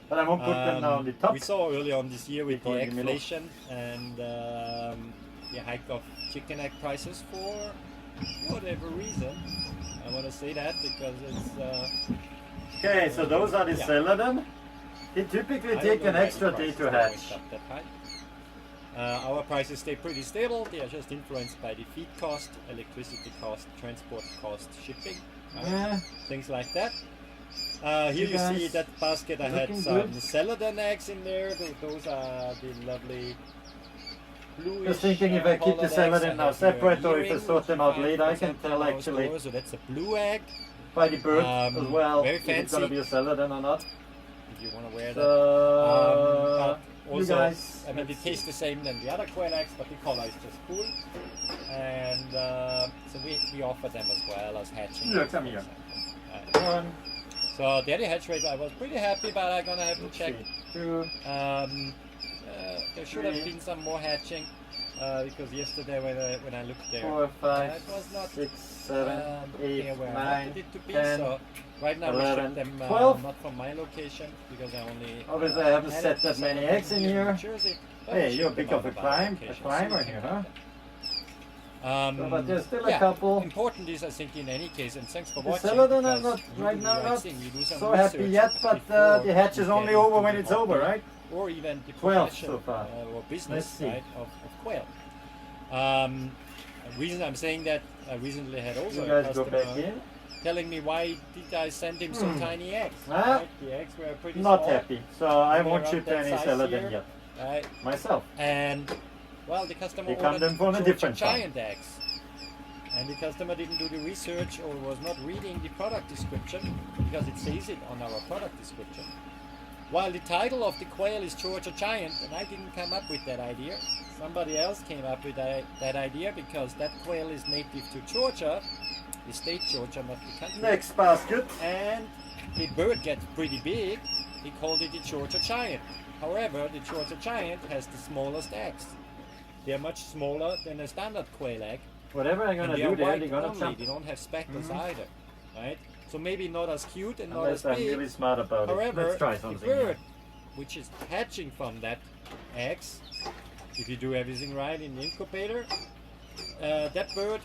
B: But I won't put them now on the top.
A: We saw early on this year with the
B: Before in the middle.
A: inflation and the hike of chicken egg prices for whatever reason. I want to say that because it's.
B: Okay, so those are the
A: Yeah.
B: Celadon. They typically
A: I
B: take
A: don't
B: an
A: know why
B: extra
A: the
B: day
A: prices
B: to
A: always
B: hatch.
A: up that high. Our prices stay pretty stable. They are just influenced by the feed cost, electricity cost, transport cost, shipping,
B: Yeah,
A: things like that. Here you
B: guys
A: see that basket. I had
B: looking
A: some
B: good.
A: Celadon eggs in there. Those are the lovely bluish.
B: just thinking if I keep the
A: colored
B: Celadon
A: eggs. I
B: now
A: have here
B: separate or if I
A: earring,
B: sort them out
A: which
B: later, I
A: find,
B: can
A: for
B: tell
A: example, in our
B: actually
A: store. So that's a blue egg.
B: by the bird as well
A: very
B: if it's gonna
A: fancy.
B: be a Celadon or not.
A: If you want to wear that.
B: So,
A: But
B: you
A: also,
B: guys,
A: I mean, they
B: let's
A: taste the same than the other quail eggs, but the color is just cool. And so we offer them as well as hatching.
B: Yeah,
A: eggs,
B: come
A: for
B: here.
A: example.
B: one,
A: So the hatch rate I was pretty happy, but I'm gonna have to
B: let's
A: check.
B: see, two,
A: There should have
B: three.
A: been some more hatching because yesterday when I looked there,
B: 4, 5,
A: it was not
B: 6, 7,
A: they
B: 8,
A: were
B: 9,
A: wanted it to be.
B: 10,
A: So right now
B: 11,
A: we ship them
B: 12.
A: not from my location because I only
B: Obviously, I haven't
A: had
B: set
A: it
B: that
A: for
B: many
A: some
B: eggs in
A: New
B: here.
A: Jersey, but
B: Hey,
A: we
B: you're a
A: ship
B: bit
A: them
B: of a
A: out our location, so
B: climber
A: you
B: here,
A: can
B: huh?
A: have that.
B: So, but there's still a
A: yeah,
B: couple.
A: Important is, I think, in any case, and thanks for
B: The
A: watching.
B: Celadon are
A: because
B: not
A: you
B: right
A: do the
B: now
A: right
B: not
A: thing. You do some
B: so happy
A: research
B: yet, but
A: before
B: the hatch is
A: you
B: only
A: get
B: over
A: into
B: when
A: the
B: it's over,
A: hobby,
B: right?
A: Or even the
B: 12
A: profession
B: so far.
A: or
B: Let's
A: business,
B: see.
A: right, of quail. The reason I'm saying that, I recently had also
B: You
A: a
B: guys go
A: customer
B: back in.
A: telling me why did I send him so tiny eggs.
B: Ah,
A: Right? The eggs were pretty
B: Not
A: small.
B: happy. So I
A: They're
B: won't
A: around
B: ship
A: that
B: any
A: size
B: Celadon
A: here.
B: yet.
A: Right?
B: Myself.
A: And well, the customer
B: They come
A: ordered
B: them from a
A: Georgia
B: different farm.
A: giant eggs. And the customer didn't do the research or was not reading the product description because it says it on our product description. While the title of the quail is Georgia Giant, and I didn't come up with that idea. Somebody else came up with that idea because that quail is native to Georgia, the state Georgia, not the country.
B: Next basket.
A: And the bird gets pretty big. He called it the Georgia Giant. However, the Georgia Giant has the smallest eggs. They are much smaller than a standard quail egg.
B: Whatever I'm
A: And
B: gonna
A: they
B: do
A: are
B: there,
A: white
B: they're gonna
A: only.
B: jump.
A: They don't have speckles either, right? So maybe not as cute and not
B: Unless
A: as
B: I'm
A: big.
B: really smart about it.
A: However,
B: Let's try
A: the
B: something.
A: bird, which is hatching from that eggs, if you do everything right in the incubator, that bird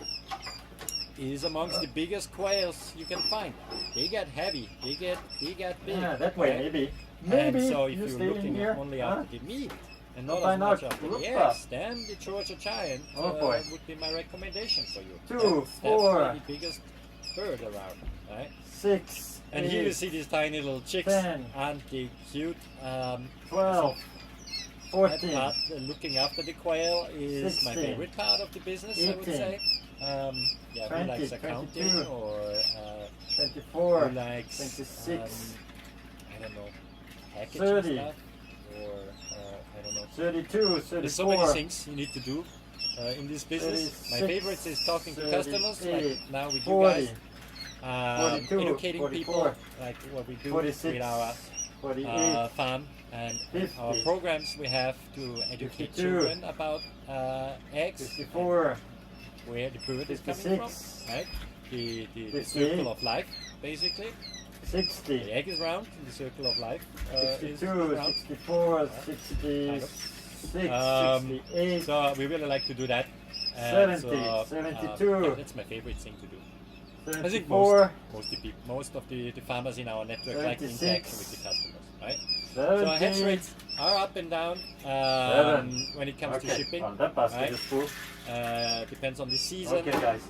A: is amongst the biggest quails you can find. They get heavy. They get big.
B: Yeah, that way
A: right?
B: maybe.
A: And
B: Maybe
A: so if
B: you
A: you're
B: stay in
A: looking
B: here.
A: only
B: Huh?
A: after the meat and not
B: Why
A: as much
B: not?
A: after the
B: Whoopa.
A: eggs, then the Georgia Giant
B: Oh, boy.
A: would be my recommendation for you.
B: Two,
A: That's
B: four.
A: definitely the biggest bird around, right?
B: 6,
A: And
B: 8,
A: here you see these tiny little chicks,
B: 10,
A: aren't they cute?
B: 12,
A: That
B: 14,
A: part, looking after the quail, is my
B: 16,
A: favorite part of the business, I would
B: 18,
A: say. Yeah,
B: 20,
A: who likes accounting
B: 22,
A: or
B: 24,
A: who likes
B: 26,
A: I don't know, packaging
B: 30,
A: stuff, or I don't know.
B: 32,
A: There's so many
B: 34,
A: things you need to do in this business. My
B: 36,
A: favorite is talking to customers,
B: 38,
A: like now with
B: 40,
A: you guys.
B: 42,
A: Educating
B: 44,
A: people, like what we do
B: 46,
A: with our
B: 48,
A: farm and
B: 50,
A: our programs we have to educate
B: 52,
A: children about eggs,
B: 54,
A: where the bird is coming
B: 56,
A: from, right? The
B: 58,
A: circle of life, basically.
B: 60,
A: The egg is round, and the circle of life is
B: 62,
A: round.
B: 64, 66,
A: Um,
B: 68,
A: So we really like to do that. And
B: 70, 72,
A: yeah, that's my favorite thing to do. I think
B: 74,
A: most of the farmers in our network like the
B: 76,
A: interaction with the customers, right? So our hatch
B: 70,
A: rates are up and down
B: 7.
A: when it comes to
B: Okay,
A: shipping.
B: well, that basket
A: right?
B: is full.
A: Depends on the season.
B: Okay, guys.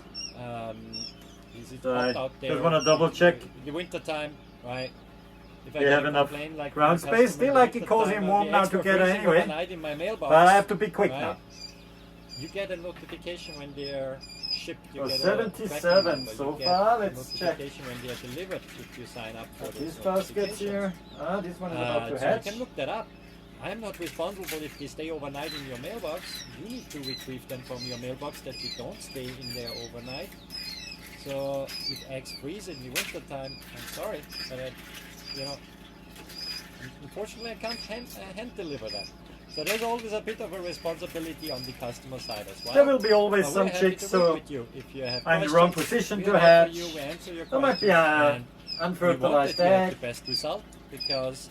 A: Is it
B: So I
A: hot out there?
B: just wanna double check.
A: The winter time, right? If I
B: They
A: get
B: have
A: a
B: enough
A: complaint like
B: ground
A: from a
B: space.
A: customer
B: They
A: in
B: like
A: the
B: it cozy
A: winter
B: and
A: time,
B: warm
A: the
B: now
A: eggs were
B: together
A: freezing
B: anyway.
A: overnight in my mailbox,
B: But I have to be quick
A: right?
B: now.
A: You get a notification when they're shipped. You
B: So
A: get a
B: 77
A: tracking number.
B: so
A: You get
B: far.
A: a
B: Let's check.
A: notification when they are delivered if you sign up for
B: These
A: those
B: baskets
A: notifications.
B: here. This one is about to
A: So
B: hatch.
A: you can look that up. I'm not responsible if they stay overnight in your mailbox. You need to retrieve them from your mailbox that they don't stay in there overnight. So if eggs freeze in the winter time, I'm sorry, but unfortunately I can't hand deliver that. So there's always a bit of a responsibility on the customer side as well.
B: There will be always
A: But
B: some
A: we're happy
B: chicks,
A: to work
B: so
A: with you. If you have
B: I'm in the wrong
A: questions,
B: position
A: we're
B: to
A: there for
B: hatch.
A: you, we answer your
B: There might be
A: questions, and we want
B: unfertilized
A: that you have
B: egg.
A: the best result because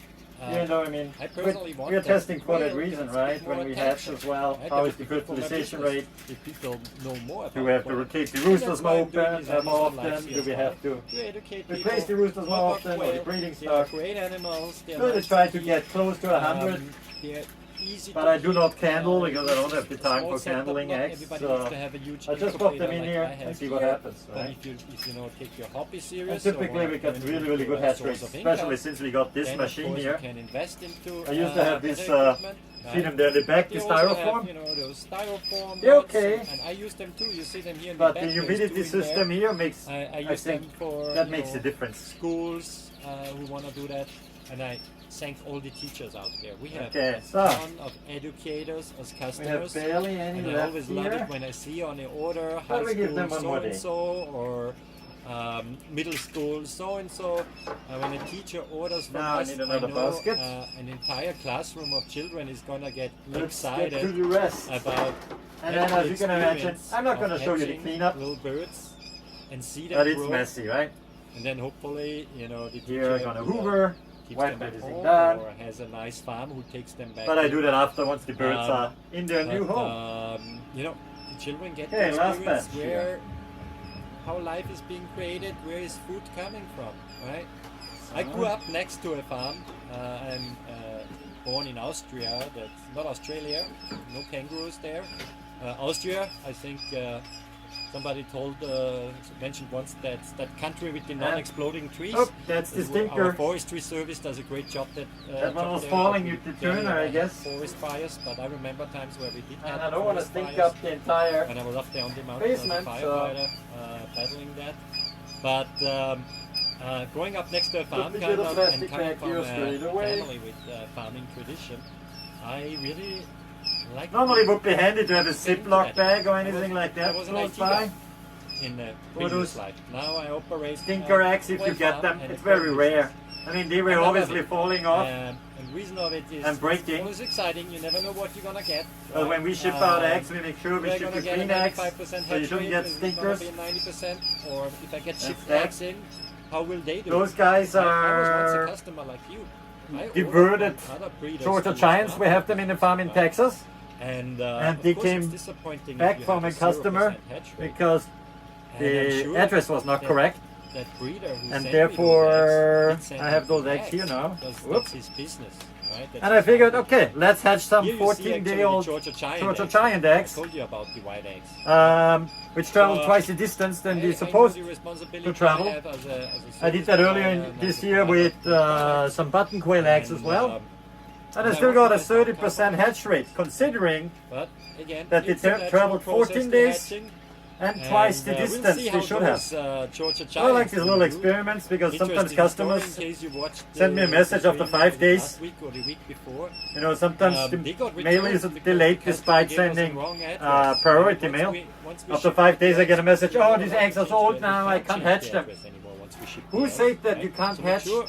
B: You know, I mean,
A: I personally want
B: we're
A: that
B: testing for that
A: quail
B: reason,
A: gets
B: right?
A: more
B: When we hatch
A: attention,
B: as well,
A: right?
B: how
A: That
B: is the
A: would be good for my
B: fertilization
A: business.
B: rate?
A: If people know more about
B: Do we have to
A: quail.
B: rotate the
A: And
B: roosters
A: that's
B: more
A: why I'm doing
B: often?
A: these
B: More
A: Amazon
B: often?
A: lives
B: Do
A: as
B: we
A: well,
B: have to
A: educate
B: replace the
A: people
B: roosters more
A: about
B: often, or the
A: quail.
B: breeding
A: They are
B: stock?
A: great animals. They're
B: Really
A: nice
B: try
A: to
B: to
A: keep.
B: get close to 100.
A: They're easy
B: But
A: to
B: I do
A: keep.
B: not candle because I don't
A: This
B: have the
A: is a
B: time
A: small
B: for
A: setup.
B: candling
A: Not
B: eggs.
A: everybody
B: So
A: needs to have a huge
B: I just pop them
A: incubator
B: in
A: like
B: here
A: I have
B: and see what
A: here.
B: happens,
A: But
B: right?
A: if you take your hobby
B: And
A: serious,
B: typically we get really good hatch rates, especially since we got this
A: then
B: machine
A: of course
B: here.
A: you can invest into
B: I used to have this
A: better equipment,
B: feed them there in the back, the
A: They also have,
B: styrofoam.
A: you know, those styrofoam
B: They're
A: rods,
B: okay.
A: and I use them too. You see them here in
B: But
A: the
B: the
A: back.
B: humidity
A: there's two in
B: system
A: there.
B: here makes,
A: I
B: I
A: use them
B: think,
A: for
B: that
A: you
B: makes
A: know,
B: a difference.
A: schools who want to do that, and I thank all the teachers out there. We have
B: Okay,
A: a
B: so
A: ton of educators as
B: we have
A: customers.
B: barely any
A: And I
B: left
A: always love it
B: here.
A: when I see on the order
B: But
A: high
B: we give
A: school
B: them one more day.
A: so-and-so or middle school so-and-so. When a teacher orders from
B: Now I
A: us,
B: need another
A: know
B: basket.
A: an entire classroom of children is going to get
B: Let's get to
A: excited
B: the rest.
A: about
B: And then, as you can imagine,
A: experience
B: I'm not
A: of
B: going to show you the
A: hatching
B: cleanup,
A: little birds and see them
B: but it's
A: grow.
B: messy, right?
A: And then hopefully, you know, the
B: Here
A: teacher
B: I'm going to hoover,
A: keeps
B: wipe
A: them at
B: everything
A: home
B: down.
A: or has a nice farm who takes them back.
B: But I
A: in.
B: do that after once the birds
A: Um,
B: are in their new
A: But,
B: home.
A: you know, the children get
B: Okay,
A: to
B: last
A: experience
B: batch
A: where how life is being created, where is food coming from, right? I grew up next to a farm. I'm born in Austria. That's not Australia. No kangaroos there. Austria, I think. Somebody mentioned once that country with the non-exploding trees.
B: Oh, that's the
A: Our
B: stinker.
A: forestry service does a great job.
B: That one
A: job
B: was
A: there,
B: falling
A: but
B: with the
A: we barely
B: turner, I
A: ever had
B: guess.
A: Forest fires, but I remember times where we did
B: And
A: have
B: I don't want to
A: forest
B: stink
A: fires.
B: up the entire
A: And I was up there on the mountain
B: basement,
A: as a
B: so-
A: firefighter, battling that. But growing up next to a farm
B: the
A: kind
B: little
A: of,
B: plastic
A: and coming
B: bag
A: from
B: here
A: a
B: straight away.
A: family with farming tradition, I really like.
B: Normally it would be handy to have a Ziploc bag or anything like that
A: I was an
B: close
A: IT
B: by.
A: guy in the
B: For
A: previous
B: those
A: life. Now I operate
B: Stinker eggs, if
A: Quail
B: you get
A: Farm
B: them,
A: and
B: it's
A: a quail
B: very
A: business.
B: rare. I mean, they were
A: I love
B: obviously
A: it.
B: falling off.
A: And reason of it is
B: And breaking.
A: It's always exciting. You never know what you're gonna get.
B: But when we ship out eggs, we make sure we
A: we're
B: ship
A: gonna
B: the
A: get a
B: clean eggs,
A: 95%
B: so you
A: hatch
B: don't
A: rate,
B: get
A: is it gonna
B: stinkers.
A: be 90%, or if I get shipped
B: that.
A: eggs in, how will they do?
B: Those guys
A: I was once a
B: are
A: customer like you. I ordered
B: diverted
A: from other breeders
B: Georgia
A: to
B: Giants.
A: stock,
B: We have them in a farm in Texas.
A: and
B: And
A: of
B: they
A: course it's
B: came
A: disappointing if
B: back
A: you
B: from
A: have
B: a customer
A: 0% hatch rate.
B: because
A: And I'm
B: the
A: sure
B: address was not
A: that-
B: correct.
A: That breeder who
B: And
A: sent me
B: therefore,
A: those eggs, did send
B: I have
A: me
B: those eggs here now.
A: because
B: Whoops.
A: that's his business, right? That's
B: And I
A: his
B: figured,
A: market.
B: okay, let's hatch some
A: Here you see actually the
B: 14-day-old
A: Georgia Giant
B: Georgia
A: eggs.
B: Giant eggs,
A: I told you about the white eggs.
B: which travel
A: So,
B: twice the distance than
A: I
B: they're
A: know
B: supposed
A: the responsibility
B: to travel.
A: I have as a
B: I did that
A: service
B: earlier
A: provider and
B: this
A: as a
B: year
A: provider
B: with
A: of products.
B: some button quail eggs as
A: And,
B: well. And I
A: I
B: still
A: work
B: got a
A: with a
B: 30% hatch rate, considering
A: But again,
B: that they
A: it's a natural
B: traveled
A: process
B: 14
A: to
B: days
A: hatching,
B: and twice the
A: we'll
B: distance
A: see
B: they
A: how
B: should have.
A: those, Georgia
B: I like
A: Giants
B: these
A: will
B: little
A: do.
B: experiments because sometimes
A: Interesting
B: customers,
A: story in case you watched
B: send me a
A: the
B: message after
A: stream
B: 5 days.
A: last week or the week before.
B: you know, sometimes
A: They
B: the
A: got
B: mail
A: returned
B: is
A: because
B: delayed
A: the customer
B: despite
A: gave us a
B: sending
A: wrong address.
B: priority
A: Once
B: mail.
A: once we
B: After
A: ship
B: 5 days
A: the
B: I get a
A: eggs,
B: message,
A: we
B: oh,
A: don't
B: these
A: have to
B: eggs are
A: change
B: sold
A: the
B: now, I
A: address.
B: can't
A: We
B: hatch
A: change
B: them.
A: the address anymore once we ship
B: Who
A: the eggs,
B: said that
A: right?
B: you can't
A: So make
B: hatch
A: sure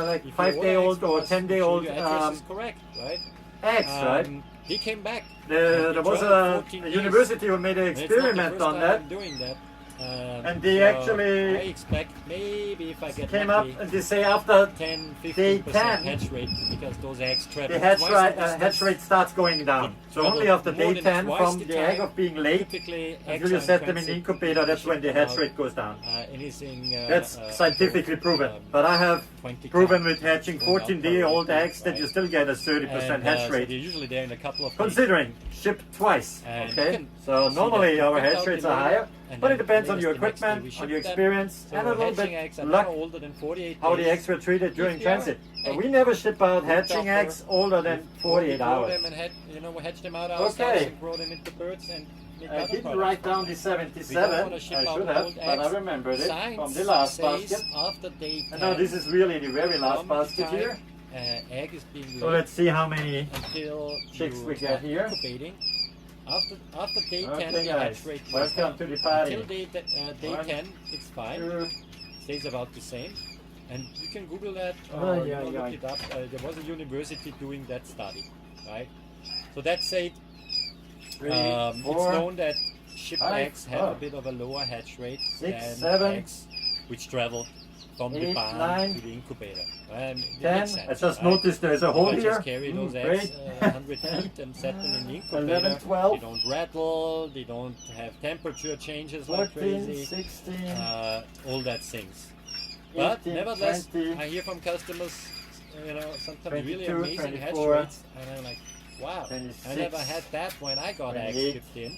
B: like
A: if you
B: 5-day-old
A: order
B: or
A: eggs from us,
B: 10-day-old
A: make sure your address is correct, right?
B: eggs, right?
A: They came back.
B: There was a university who made an
A: And it's not the
B: experiment
A: first
B: on
A: time
B: that.
A: I'm doing that.
B: And they
A: so
B: actually
A: I expect maybe if I get
B: Came up
A: lucky,
B: and they say after
A: 10,
B: day
A: 15%
B: 10,
A: hatch rate because those eggs travel
B: the hatch
A: twice the distance.
B: hatch rate starts going down. So
A: travel
B: only after
A: more
B: day
A: than
B: 10
A: twice
B: from
A: the
B: the egg
A: time.
B: of being late
A: Typically, eggs
B: until you
A: are
B: set them in the
A: transit
B: incubator, that's when the hatch
A: without,
B: rate goes down.
A: anything.
B: That's scientifically proven. But I have
A: 20
B: proven
A: times
B: with hatching
A: going out
B: 14-day-old
A: per week,
B: eggs that
A: right?
B: you still get a 30%
A: And,
B: hatch
A: so
B: rate.
A: they're usually there in a couple of days.
B: Considering shipped twice,
A: And you
B: okay?
A: can
B: So
A: see
B: normally
A: that
B: our
A: they
B: hatch
A: out
B: rates
A: the
B: are
A: later,
B: higher,
A: and
B: but
A: then
B: it depends on
A: latest
B: your
A: the next day
B: equipment,
A: we
B: on
A: ship
B: your
A: them.
B: experience,
A: So
B: and a little
A: hatching
B: bit
A: eggs are
B: luck
A: never older than 48
B: how the
A: days.
B: eggs were treated during
A: If they are,
B: transit. But
A: hey,
B: we never ship out
A: look
B: hatching
A: after-
B: eggs older than
A: we
B: 48
A: grow
B: hours.
A: them and hatch them out ourselves
B: Okay.
A: and grow them into birds and make
B: I
A: other
B: didn't
A: products
B: write
A: from
B: down
A: them.
B: the
A: We don't
B: 77,
A: wanna ship
B: I
A: out
B: should have,
A: old
B: but I
A: eggs.
B: remembered it
A: Science
B: from the last
A: says
B: basket.
A: after day 10,
B: And now this is really in the very last
A: how much
B: basket
A: time,
B: here.
A: Egg is being
B: So
A: laid
B: let's see how many
A: until
B: chicks
A: you
B: we get
A: start
B: here.
A: incubating. After day 10,
B: Okay
A: the hatch
B: guys,
A: rate goes
B: welcome
A: down.
B: to the party.
A: Until day
B: One,
A: 10, it's fine.
B: 2,
A: Stays about the same. And you can Google that
B: Oh,
A: or
B: yeah,
A: you know,
B: yeah.
A: look it up. There was a university doing that study, right? So that said,
B: Three,
A: it's
B: four,
A: known that shipped
B: five,
A: eggs have a bit of a lower hatch rate
B: six,
A: than
B: seven,
A: eggs which travel from the
B: eight,
A: barn
B: nine,
A: to the incubator. It
B: 10.
A: makes sense,
B: I just
A: right?
B: noticed there's a
A: If
B: hole
A: I
B: here.
A: just carry those eggs
B: Great.
A: 100 feet and set them in the incubator.
B: 11, 12.
A: They don't rattle, they don't have temperature changes like
B: 14,
A: crazy.
B: 16,
A: All that things. But
B: 18,
A: nevertheless,
B: 20,
A: I hear from customers, sometimes really
B: 22,
A: amazing hatch
B: 24,
A: rates, and I'm like, wow,
B: 26,
A: I never had that when I got eggs
B: 28,
A: shipped in.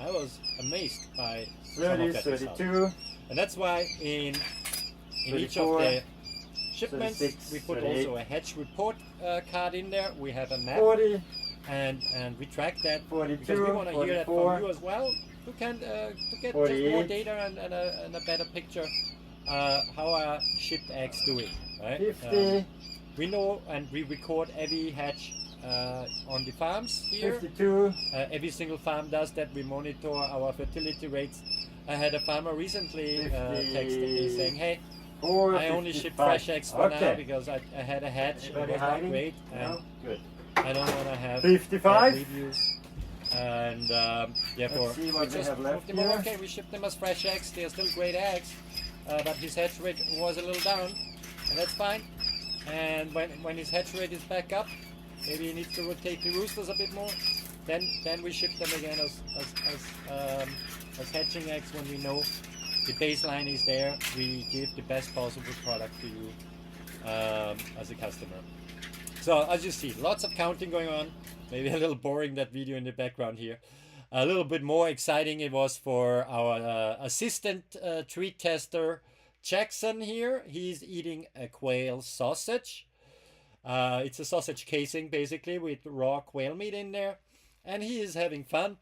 A: I was amazed by some
B: 30,
A: of that result.
B: 32,
A: And that's why in each of
B: 34,
A: the shipments
B: 36,
A: we put
B: 38,
A: also a hatch report card in there. We have a map
B: 40,
A: and we track that
B: 42,
A: because we want to hear that
B: 44,
A: from you as well to get just
B: 48,
A: more data and a better picture how our shipped eggs doing, right?
B: 50,
A: We know and we record every hatch on the farms here.
B: 52,
A: Every single farm does that. We monitor our fertility rates. I had a farmer recently texted me saying, hey,
B: 4,
A: I only ship
B: 55.
A: fresh eggs for now
B: Okay.
A: because I had a hatch. It
B: Anybody
A: was not
B: hiding?
A: great. And
B: No? Good.
A: I don't want to have
B: 55.
A: bad reviews. And therefore,
B: Let's see what
A: we
B: we
A: just
B: have left
A: moved them over.
B: here.
A: Okay, we shipped them as fresh eggs. They're still great eggs. But his hatch rate was a little down. And that's fine. And when his hatch rate is back up, maybe he needs to rotate the roosters a bit more. Then we ship them again as hatching eggs when we know the baseline is there. We give the best possible product to you as a customer. So as you see, lots of counting going on. Maybe a little boring, that video in the background here. A little bit more exciting it was for our assistant treat tester Jackson here. He's eating a quail sausage. It's a sausage casing basically with raw quail meat in there, and he is having fun.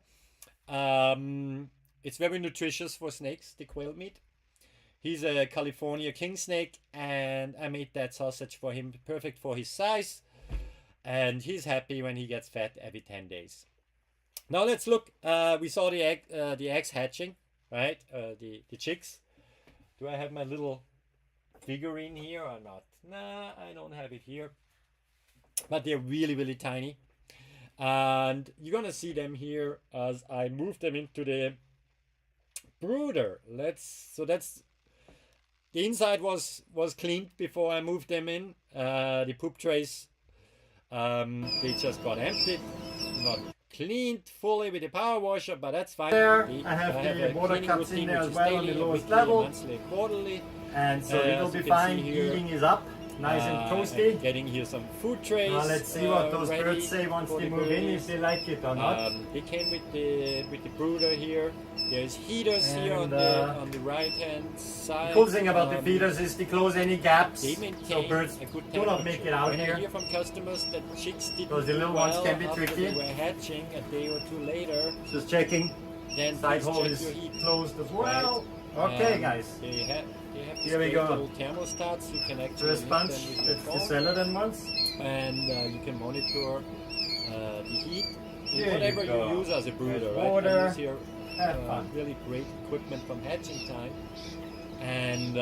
A: It's very nutritious for snakes, the quail meat. He's a California king snake, and I made that sausage for him, perfect for his size, and he's happy when he gets fed every 10 days. Now let's look. We saw the eggs hatching, right? The chicks. Do I have my little figurine here or not? Nah, I don't have it here. But they're really, really tiny. And you're gonna see them here as I move them into the brooder. So that's the inside was cleaned before I moved them in. The poop trays, they just got emptied, not cleaned fully with the power washer, but that's fine.
B: There, I have the
A: a
B: water
A: cleaning
B: cups in
A: routine,
B: there
A: which
B: as
A: is
B: well on
A: daily,
B: the lowest
A: weekly,
B: level.
A: monthly, quarterly.
B: And so it'll
A: as
B: be
A: you can
B: fine.
A: see here,
B: Eating is up, nice and toasty.
A: Getting here some food trays.
B: Now let's see what those
A: ready
B: birds say once
A: for
B: they
A: the
B: move in,
A: birds.
B: if they like it or not.
A: They came with the brooder here. There's heaters here on the right hand side.
B: The cool thing about the feeders is they close any gaps,
A: They maintain
B: so birds
A: a good
B: do not make it out
A: when I
B: here.
A: hear from customers that chicks didn't
B: Because the
A: do
B: little ones
A: well
B: can be
A: after
B: tricky.
A: They were hatching a day or two later.
B: Just checking.
A: Then
B: Side
A: please
B: hole
A: check
B: is
A: your heat.
B: closed as well. Okay, guys.
A: They have
B: Here we
A: these
B: go.
A: great little thermostats. You can actually
B: First
A: link
B: bunch,
A: them with your
B: that's the
A: phone,
B: salad and once.
A: and you can monitor the heat.
B: There
A: Whatever
B: you go.
A: you use as a brooder,
B: There's
A: right?
B: water.
A: I use here
B: Have fun.
A: really great equipment from Hatching Time, and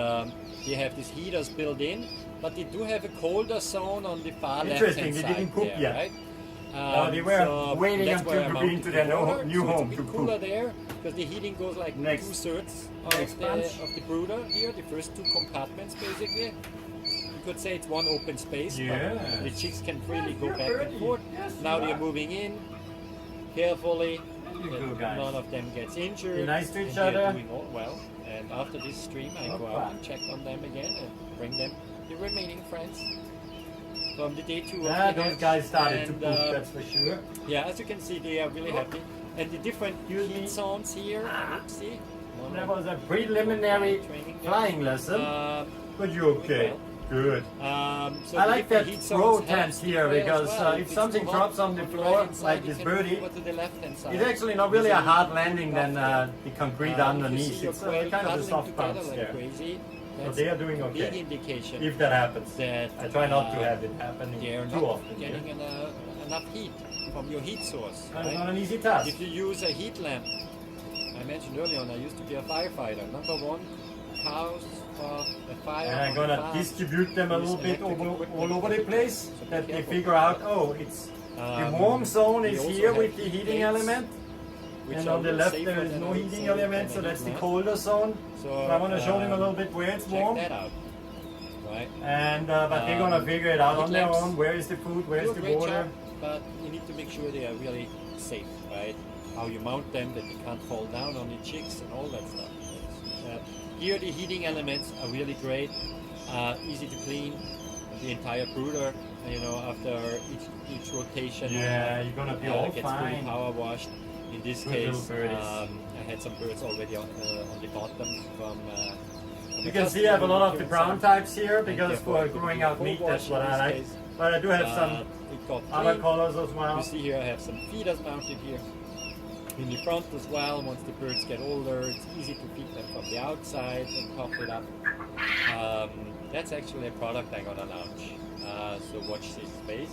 A: they have these heaters built in, but they do have a colder zone on the far
B: Interesting,
A: left-hand
B: they
A: side
B: didn't cook
A: there,
B: yet.
A: right?
B: No, they were waiting
A: that's
B: until
A: where I
B: to be
A: mounted
B: into
A: the
B: their
A: brooder,
B: new
A: so
B: home
A: it's
B: to
A: a bit cooler
B: cook.
A: there because the heating goes like
B: Next.
A: 2/3
B: Next
A: of
B: bunch.
A: the brooder here, the first two compartments basically. You could say it's one open space, but
B: Yes.
A: the chicks can freely go
B: You're
A: back and
B: birdie.
A: forth.
B: Yes,
A: Now
B: you
A: they're
B: are.
A: moving in carefully.
B: You
A: that
B: go, guys.
A: none of them gets injured.
B: Be nice to
A: and
B: each
A: they're
B: other.
A: doing all well. And after this stream, I go
B: Hoppa.
A: out and check on them again and bring them the remaining friends from the day 2 of
B: Ah,
A: the
B: those
A: hatch.
B: guys started to
A: And,
B: poop, that's for sure.
A: yeah, as you can see, they are really happy. And the different
B: Excuse me.
A: heat zones here. Oopsie. One
B: That
A: of
B: was a preliminary
A: training there.
B: flying lesson, but you're okay. Good.
A: So
B: I
A: the
B: like that
A: different heat
B: row
A: zones
B: tent
A: helps
B: here
A: the quail as
B: because
A: well.
B: if
A: it's
B: something
A: too
B: drops
A: hot
B: on the
A: on the
B: floor,
A: right-hand side,
B: like
A: you
B: this
A: can
B: birdie,
A: move over to the left-hand side.
B: it's actually not really a
A: Easily
B: hard landing than
A: off
B: the concrete
A: If you
B: underneath.
A: see your
B: It's
A: quail
B: kind of a
A: cuddling
B: soft
A: together
B: bounce
A: like
B: there.
A: crazy,
B: So
A: that's
B: they are doing
A: a big
B: okay.
A: indication
B: If that happens.
A: that
B: I try not to have it happening
A: they're
B: too
A: not
B: often.
A: getting enough heat from your heat source.
B: That's
A: right?
B: not an easy task.
A: If you use a heat lamp, I mentioned earlier on, I used to be a firefighter. Number one, cause of a fire.
B: And I'm
A: on the
B: gonna
A: farm
B: distribute them a
A: is
B: little bit
A: electric
B: all
A: equipment
B: over the place
A: So be
B: that they
A: careful.
B: figure out, oh, it's The warm zone
A: we
B: is
A: also
B: here
A: have
B: with the heating
A: gates,
B: element.
A: which
B: And
A: are
B: on the
A: a little
B: left
A: safer
B: there is
A: than
B: no
A: I would
B: heating
A: say
B: element,
A: than
B: so
A: a
B: that's the
A: heat lamp.
B: colder zone.
A: So
B: I want to show them a little bit where it's
A: check
B: warm.
A: that out. Right.
B: And but they're gonna figure it out
A: heat
B: on their
A: lamps
B: own. Where is the food?
A: do
B: Where's
A: a
B: the
A: great
B: water?
A: job, but you need to make sure they are really safe, right? How you mount them, that they can't fall down on the chicks and all that stuff. Here the heating elements are really great, easy to clean. The entire brooder, you know, after each rotation,
B: Yeah, you're gonna be all
A: gets fully
B: fine.
A: power washed. In this
B: Good
A: case,
B: little birdies.
A: I had some birds already on the bottom from.
B: You can see I have a lot of the brown types here because for growing out meat, that's what I like. But I do have some
A: it got
B: other
A: clean.
B: colors as well.
A: You see here I have some feeders mounted here in the front as well. Once the birds get older, it's easy to feed them from the outside and pop it up. That's actually a product I'm gonna launch. So watch this space.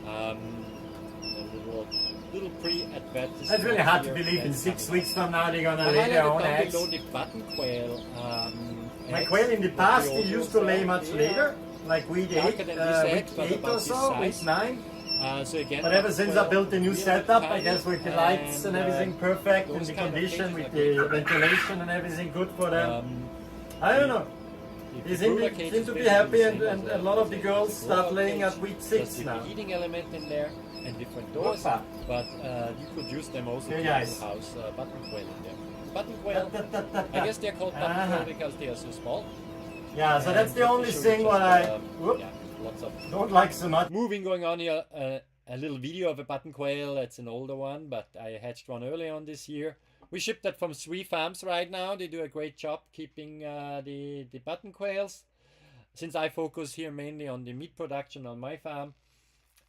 A: A little pre-advertisement.
B: That's really hard to
A: here.
B: believe in
A: That's
B: 6
A: coming
B: weeks from now they're gonna
A: up.
B: lay their own
A: Highlighted
B: eggs.
A: down below the button quail.
B: My
A: eggs
B: quail in the
A: that
B: past,
A: we
B: they
A: also
B: used to lay
A: sell.
B: much
A: They
B: later,
A: are
B: like week
A: darker
B: 8,
A: than this egg,
B: week
A: but
B: 8
A: about
B: or
A: this
B: so, week
A: size.
B: 9.
A: So again,
B: But ever since I built the new
A: really
B: setup, I
A: tiny,
B: guess with the lights and everything perfect and
A: those
B: the
A: kind of
B: condition
A: cages
B: with
A: are
B: the
A: great.
B: ventilation and everything good for them. I don't know.
A: the
B: They seem
A: brooder
B: to,
A: cage
B: seem
A: is
B: to be
A: basically
B: happy
A: the
B: and,
A: same
B: and
A: as
B: a lot of the girls
A: as a
B: start
A: roller
B: laying at
A: cage,
B: week
A: just
B: 6
A: with
B: now.
A: the heating element in there and different doors.
B: Opa.
A: But you could use them also
B: Hey,
A: to
B: guys.
A: house button quail in there. Button quail, I guess they're called button
B: Uh-huh.
A: quail because they are so small.
B: Yeah, so
A: And
B: that's the
A: let me
B: only
A: show you
B: thing
A: just,
B: what I
A: yeah, lots of
B: don't like so much.
A: moving going on here. A little video of a button quail. That's an older one, but I hatched one early on this year. We ship that from 3 farms right now. They do a great job keeping the button quails. Since I focus here mainly on the meat production on my farm,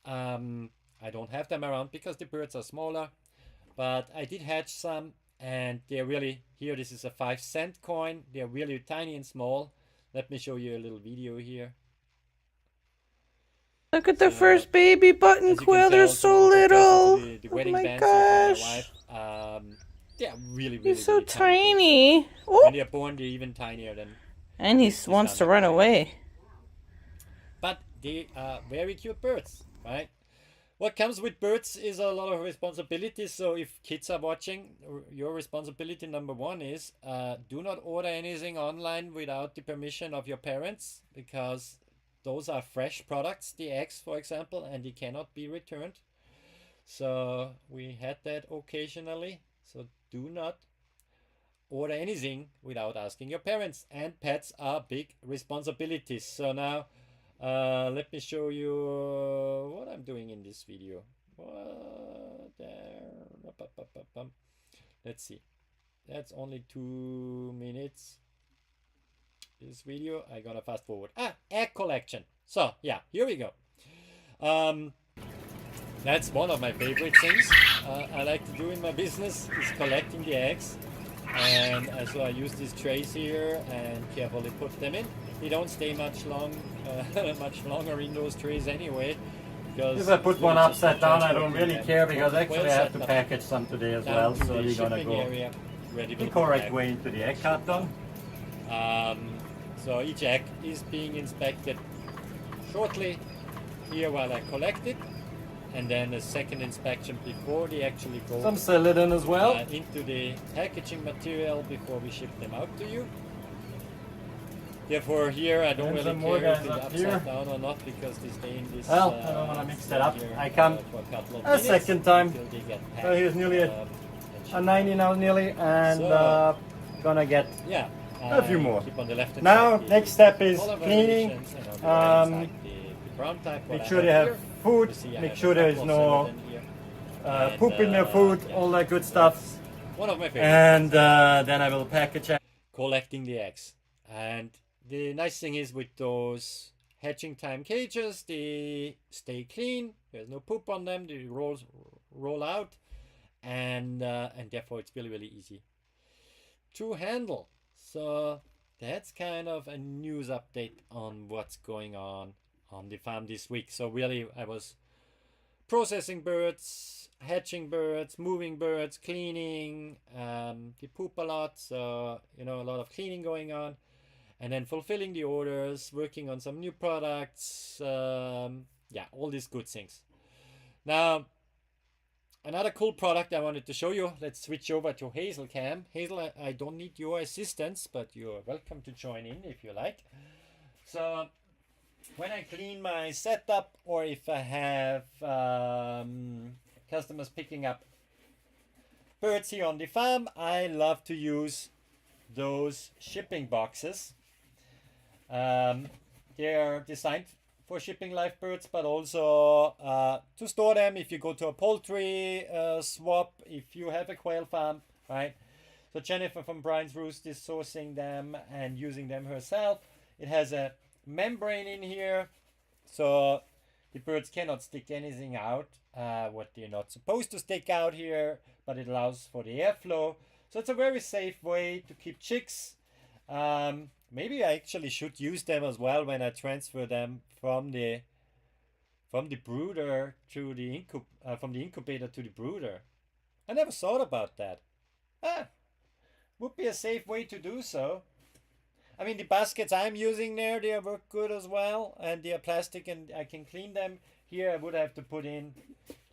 A: I don't have them around because the birds are smaller. But I did hatch some, and they're really here. This is a 5-cent coin. They're really tiny and small. Let me show you a little video here.
C: Look at the
A: So,
C: first baby button
A: As you can
C: quail, they're
A: tell,
C: so
A: in
C: little.
A: comparison to the
C: Oh
A: wedding
C: my
A: band suit for my
C: gosh.
A: wife, they're really, really,
C: He's so
A: really tiny.
C: tiny.
A: When
C: Oh,
A: they're born, they're even tinier than.
C: and he
A: the
C: wants to
A: standard
C: run
A: quail.
C: away.
A: But they are very cute birds, right? What comes with birds is a lot of responsibilities. So if kids are watching, your responsibility number one is do not order anything online without the permission of your parents, because those are fresh products, the eggs, for example, and they cannot be returned. So we had that occasionally. So do not order anything without asking your parents. And pets are big responsibilities. So now let me show you what I'm doing in this video. Let's see. That's only 2 minutes. This video, I'm gonna fast forward. Egg collection. So yeah, here we go. That's one of my favorite things I like to do in my business, is collecting the eggs. And so I use these trays here and carefully put them in. They don't stay much longer in those trays anyway. Because
B: If I put one upside down, I don't really care because
A: Well
B: actually I have to
A: set up
B: package some today as
A: down
B: well.
A: to
B: So
A: the
B: you're gonna
A: shipping
B: go
A: area, ready
B: the
A: to
B: correct
A: pack.
B: way into the egg carton.
A: So each egg is being inspected shortly here while I collect it, and then a second inspection before they actually go
B: Some celadon as well.
A: into the packaging material before we ship them out to you. Therefore here I don't
B: And
A: really
B: some more
A: care if
B: guys
A: it's
B: up
A: upside
B: here.
A: down or not, because they stay in this
B: Well, I don't wanna mix that up.
A: here,
B: I come
A: for a couple of
B: a
A: minutes
B: second time.
A: until they get
B: So
A: packed,
B: here's nearly
A: and
B: a
A: shipped
B: 90 now nearly, and
A: So-
B: gonna get
A: Yeah.
B: A few more.
A: Keep on the left-hand
B: now.
A: side the
B: Next step is
A: color
B: cleaning.
A: variations, and on the right-hand
B: Um,
A: side the brown type. What
B: Make
A: I
B: sure they have
A: here.
B: food.
A: You see I
B: Make
A: have
B: sure
A: a
B: there is
A: couple of
B: no
A: celadon here. And,
B: poop in their food.
A: yeah,
B: All that good stuff.
A: one of my favorites.
B: And then I will package it.
A: Collecting the eggs. And the nice thing is with those hatching time cages, they stay clean. There's no poop on them. They roll out, and therefore it's really, really easy to handle. So that's kind of a news update on what's going on the farm this week. So really, I was processing birds, hatching birds, moving birds, cleaning. They poop a lot, so a lot of cleaning going on, and then fulfilling the orders, working on some new products. Yeah, all these good things. Now, another cool product I wanted to show you. Let's switch over to Hazel Cam. Hazel, I don't need your assistance, but you're welcome to join in if you like. So when I clean my setup, or if I have customers picking up birds here on the farm, I love to use those shipping boxes. They are designed for shipping live birds, but also to store them if you go to a poultry swap, if you have a quail farm, right? So Jennifer from Brian's Roost is sourcing them and using them herself. It has a membrane in here, so the birds cannot stick anything out what they're not supposed to stick out here, but it allows for the airflow. So it's a very safe way to keep chicks. Maybe I actually should use them as well when I transfer them from the brooder to the from the incubator to the brooder. I never thought about that. Would be a safe way to do so. I mean, the baskets I'm using there, they work good as well, and they are plastic and I can clean them. Here I would have to put in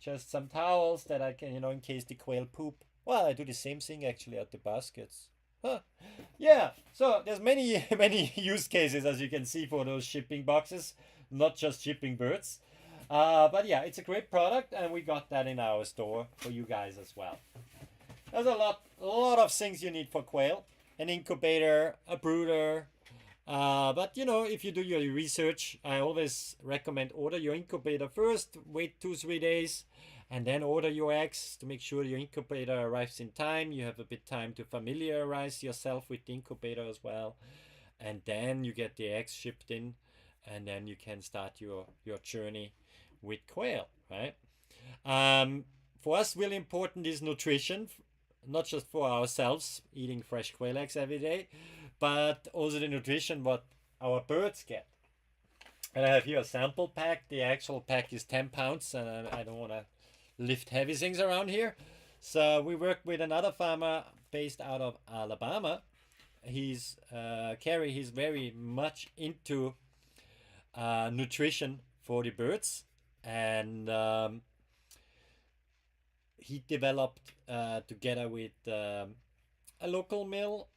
A: just some towels that I can, in case the quail poop. Well, I do the same thing actually at the baskets. Huh. Yeah, so there's many many use cases, as you can see, for those shipping boxes, not just shipping birds. But yeah, it's a great product, and we got that in our store for you guys as well. There's a lot of things you need for quail: an incubator, a brooder. But if you do your research, I always recommend order your incubator first, wait 2-3 days, and then order your eggs to make sure your incubator arrives in time. You have a bit time to familiarize yourself with the incubator as well, and then you get the eggs shipped in, and then you can start your journey with quail, right? For us, really important is nutrition, not just for ourselves eating fresh quail eggs every day, but also the nutrition what our birds get. And I have here a sample pack. The actual pack is 10 pounds, and I don't want to lift heavy things around here. So we work with another farmer based out of Alabama. He's Kerry. He's very much into nutrition for the birds, and he developed together with a local mill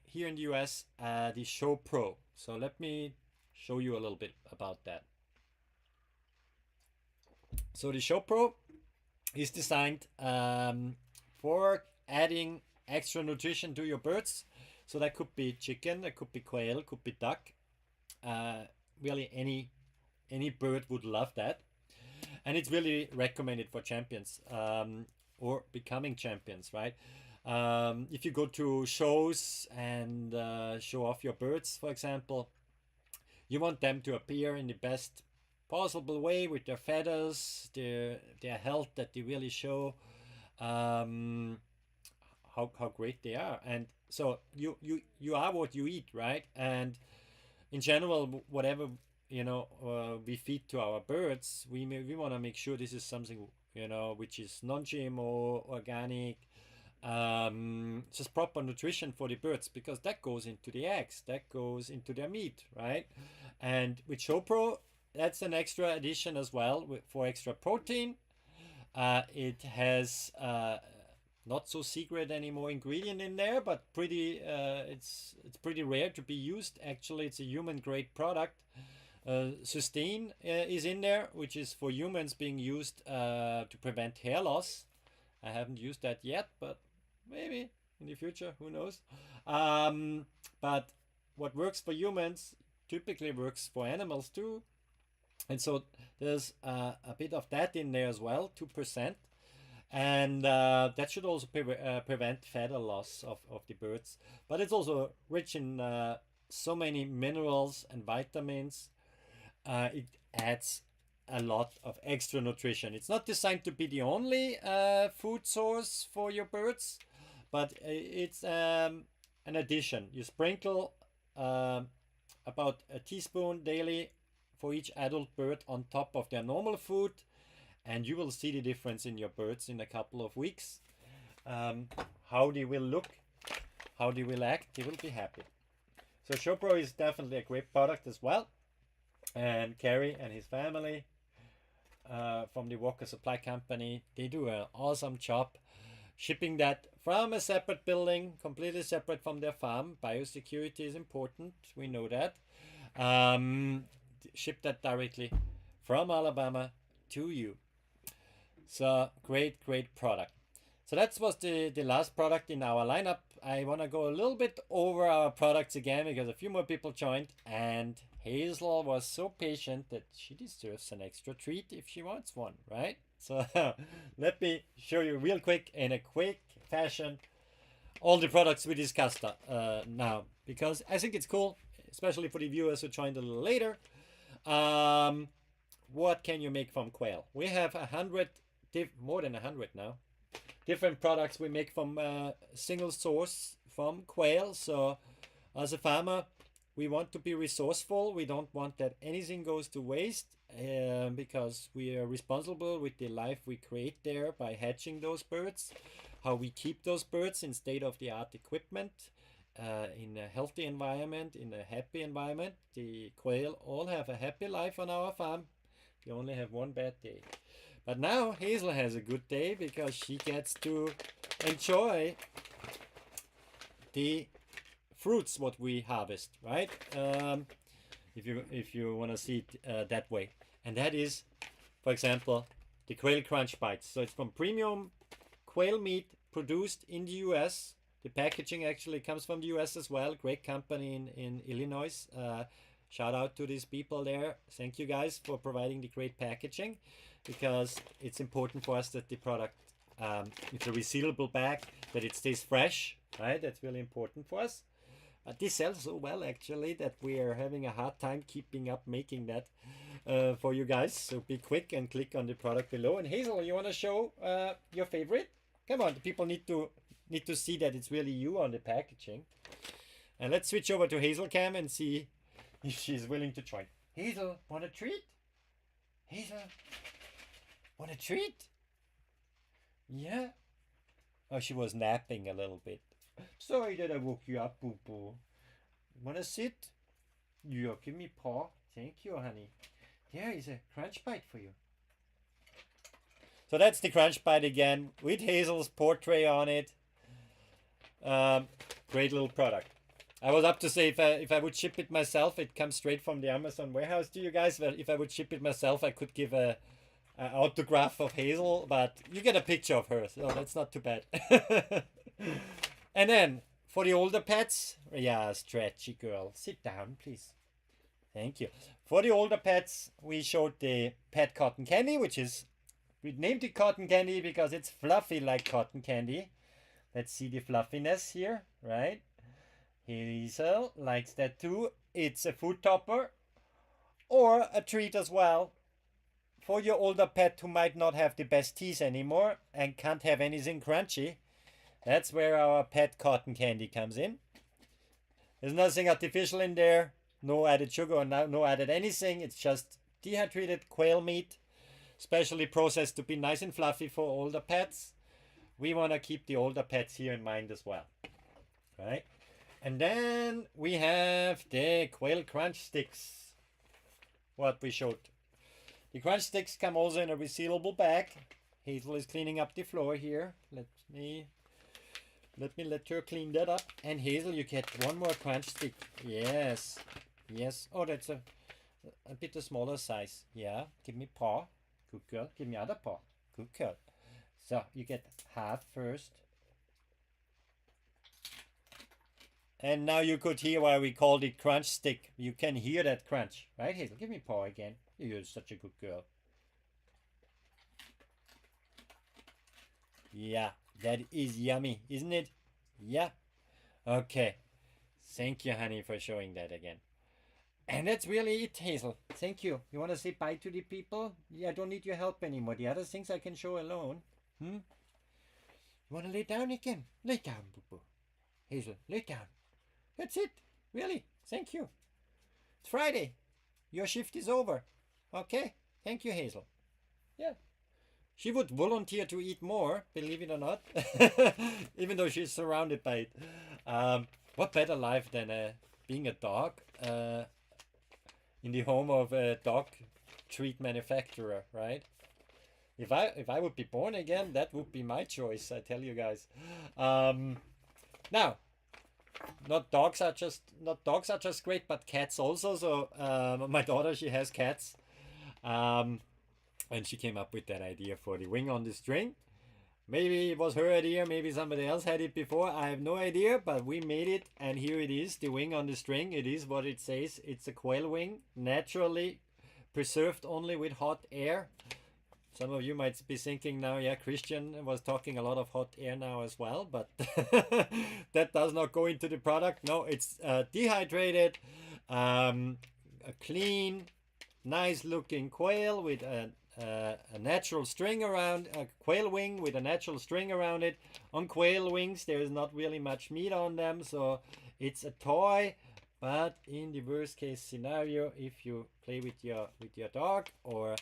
A: here in the US the Show Pro. So let me show you a little bit about that. So the Show Pro is designed for adding extra nutrition to your birds. So that could be chicken, that could be quail, could be duck. Really any bird would love that. And it's really recommended for champions or becoming champions, right? If you go to shows and show off your birds, for example, you want them to appear in the best possible way with their feathers, their health, that they really show how great they are. And so you are what you eat, right? And in general, whatever we feed to our birds, we want to make sure this is something which is non-GMO, organic, just proper nutrition for the birds, because that goes into the eggs, that goes into their meat, right? And with ShowPro, that's an extra addition as well for extra protein. It has not so secret anymore ingredient in there, but it's pretty rare to be used. Actually, it's a human grade product. Cysteine is in there, which is for humans being used to prevent hair loss. I haven't used that yet, but maybe in the future, who knows. But what works for humans typically works for animals too. And so there's a bit of that in there as well, 2%. And that should also prevent feather loss of the birds. But it's also rich in so many minerals and vitamins. It adds a lot of extra nutrition. It's not designed to be the only food source for your birds, but it's an addition. You sprinkle about a teaspoon daily for each adult bird on top of their normal food, and you will see the difference in your birds in a couple of weeks. How they will look, how they will act, they will be happy. So ShowPro is definitely a great product as well. And Kerry and his family from the Walker Supply Company. They do an awesome job shipping that from a separate building, completely separate from their farm. Biosecurity is important, we know that. Ship that directly from Alabama to you. So great product. So that was the last product in our lineup. I want to go a little bit over our products again because a few more people joined, and Hazel was so patient that she deserves an extra treat if she wants one, right? So let me show you real quick in a quick fashion all the products we discussed now, because I think it's cool, especially for the viewers who joined a little later. What can you make from quail? We have more than 100 now. Different products we make from single source from quail. So as a farmer, we want to be resourceful. We don't want that anything goes to waste because we are responsible with the life we create there by hatching those birds, how we keep those birds in state-of-the-art equipment, in a healthy environment, in a happy environment. The quail all have a happy life on our farm. We only have one bad day. But now Hazel has a good day because she gets to enjoy the fruits what we harvest, right? If you want to see it that way, and that is, for example, the quail crunch bites. So it's from premium quail meat produced in the U.S. The packaging actually comes from the U.S. as well. Great company in Illinois. Shout out to these people there. Thank you guys for providing the great packaging, because it's important for us that the product, it's a resealable bag, that it stays fresh, right? That's really important for us. This sells so well actually that we are having a hard time keeping up making that for you guys. So be quick and click on the product below. And Hazel, you want to show your favorite? Come on, the people need to see that it's really you on the packaging. And let's switch over to Hazel Cam and see if she's willing to join. Hazel, want a treat? Hazel, want a treat? Yeah. Oh, she was napping a little bit. Sorry that I woke you up, boo boo. Wanna sit? Yeah, give me paw. Thank you, honey. There is a crunch bite for you. So that's the crunch bite again with Hazel's portrait on it. Great little product. I was up to say if I would ship it myself, it comes straight from the Amazon warehouse to you guys. But if I would ship it myself, I could give a autograph of Hazel, but you get a picture of her, so that's not too bad. And then for the older pets, yeah, stretchy girl, sit down, please. Thank you. For the older pets, we showed the pet cotton candy, we named it cotton candy because it's fluffy like cotton candy. Let's see the fluffiness here, right? Hazel likes that too. It's a food topper or a treat as well for your older pet who might not have the best teeth anymore and can't have anything crunchy. That's where our pet cotton candy comes in. There's nothing artificial in there, no added sugar or no added anything. It's just dehydrated quail meat, specially processed to be nice and fluffy for older pets. We want to keep the older pets here in mind as well, right? And then we have the quail crunch sticks, what we showed. The crunch sticks come also in a resealable bag. Hazel is cleaning up the floor here. Let me let her clean that up. And Hazel, you get one more crunch stick. Yes. Oh, that's a bit a smaller size. Yeah, give me paw. Good girl. Give me other paw. Good girl. So you get half first. And now you could hear why we called it crunch stick. You can hear that crunch. Right, Hazel? Give me paw again. You're such a good girl. Yeah, that is yummy, isn't it? Yeah. Okay. Thank you, honey, for showing that again. And that's really it, Hazel. Thank you. You want to say bye to the people? Yeah, I don't need your help anymore. The other things I can show alone. You want to lay down again? Lay down, boo-boo. Hazel, lay down. That's it. Really. Thank you. It's Friday. Your shift is over. Okay. Thank you, Hazel. Yeah. She would volunteer to eat more, believe it or not, even though she's surrounded by it. What better life than being a dog in the home of a dog treat manufacturer, right? If I would be born again, that would be my choice. I tell you guys. Now, not dogs are just great, but cats also. So my daughter, she has cats, and she came up with that idea for the wing on the string. Maybe it was her idea, maybe somebody else had it before. I have no idea, but we made it, and here it is, the wing on the string. It is what it says. It's a quail wing, naturally preserved only with hot air. Some of you might be thinking now, yeah, Christian was talking a lot of hot air now as well, but that does not go into the product. No, it's dehydrated, a clean, nice looking quail with a natural string around, a quail wing with a natural string around it. On quail wings, there is not really much meat on them, so it's a toy. But in the worst case scenario, if you play with your dog, or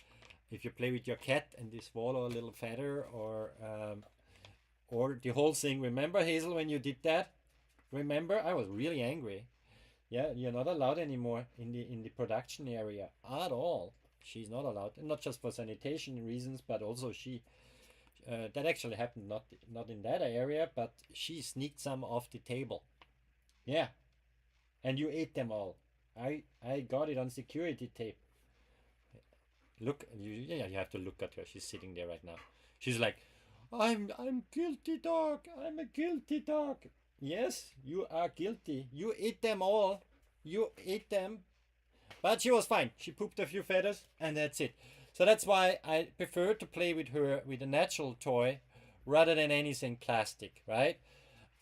A: if you play with your cat and they swallow a little feather, or the whole thing. Remember, Hazel, when you did that? Remember, I was really angry. Yeah, you're not allowed anymore in the production area at all. She's not allowed, and not just for sanitation reasons, but also she. That actually happened not in that area, but she sneaked some off the table. Yeah, and you ate them all. I got it on security tape. Look, you have to look at her. She's sitting there right now. She's like, I'm guilty, dog. I'm a guilty dog. Yes, you are guilty. You ate them all. You ate them. But she was fine. She pooped a few feathers, and that's it. So that's why I prefer to play with her with a natural toy rather than anything plastic, right?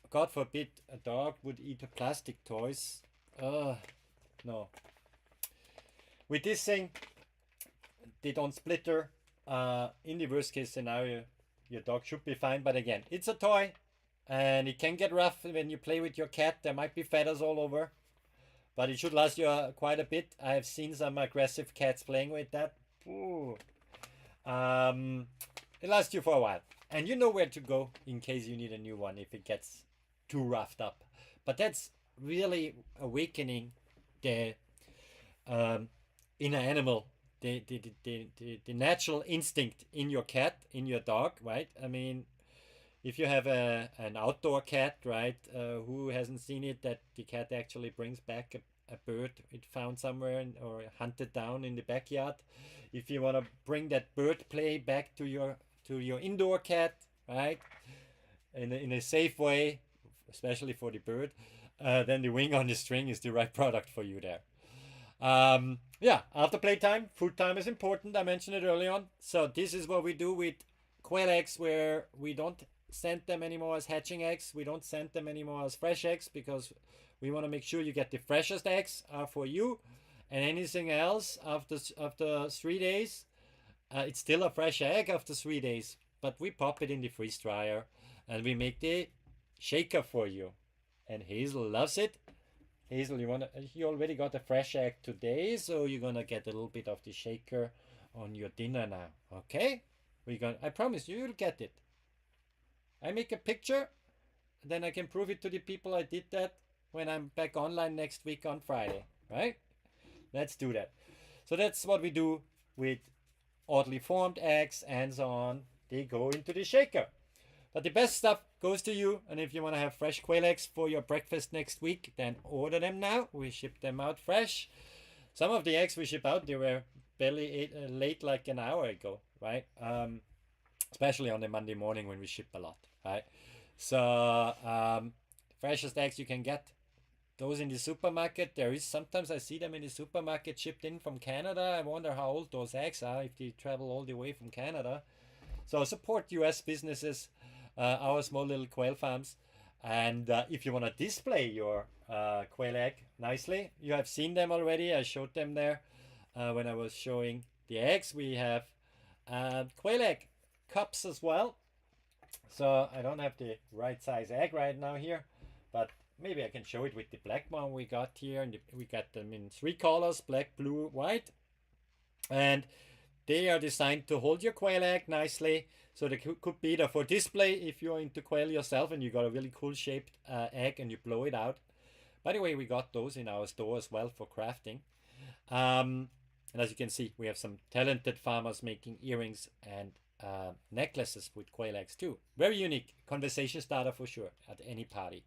A: God forbid a dog would eat a plastic toys. No. With this thing, they don't splitter. In the worst case scenario, your dog should be fine. But again, it's a toy, and it can get rough when you play with your cat. There might be feathers all over, but it should last you quite a bit. I have seen some aggressive cats playing with that. Ooh. It lasts you for a while, and you know where to go in case you need a new one if it gets too roughed up. But that's really awakening the inner animal, the natural instinct in your cat, in your dog, right? I mean, if you have an outdoor cat, right, who hasn't seen it, that the cat actually brings back a bird it found somewhere or hunted down in the backyard. If you want to bring that bird play back to your indoor cat, right, in a safe way, especially for the bird, then the wing on the string is the right product for you there. Yeah, after playtime, food time is important. I mentioned it early on. So this is what we do with quail eggs, where we don't send them anymore as hatching eggs. We don't send them anymore as fresh eggs, because we want to make sure you get the freshest eggs for you. And anything else after 3 days, it's still a fresh egg after 3 days. But we pop it in the freeze dryer, and we make the shaker for you. And Hazel loves it. Hazel, you already got a fresh egg today, so you're gonna get a little bit of the shaker on your dinner now. Okay? I promise you'll get it. I make a picture, then I can prove it to the people I did that when I'm back online next week on Friday, right? Let's do that. So that's what we do with oddly formed eggs and so on. They go into the shaker. But the best stuff goes to you, and if you want to have fresh quail eggs for your breakfast next week, then order them now. We ship them out fresh. Some of the eggs we ship out, they were barely late like an hour ago, right? Especially on the Monday morning when we ship a lot, right? So freshest eggs you can get, those in the supermarket. Sometimes I see them in the supermarket shipped in from Canada. I wonder how old those eggs are if they travel all the way from Canada. So support US businesses, our small little quail farms. And if you want to display your quail egg nicely, you have seen them already. I showed them there when I was showing the eggs. We have quail egg cups as well. So I don't have the right size egg right now here, but maybe I can show it with the black one we got here. And we got them in 3 colors: black, blue, white. And they are designed to hold your quail egg nicely. So they could be either for display if you're into quail yourself and you got a really cool shaped egg and you blow it out. By the way, we got those in our store as well for crafting. And as you can see, we have some talented farmers making earrings and necklaces with quail eggs too. Very unique conversation starter for sure at any party.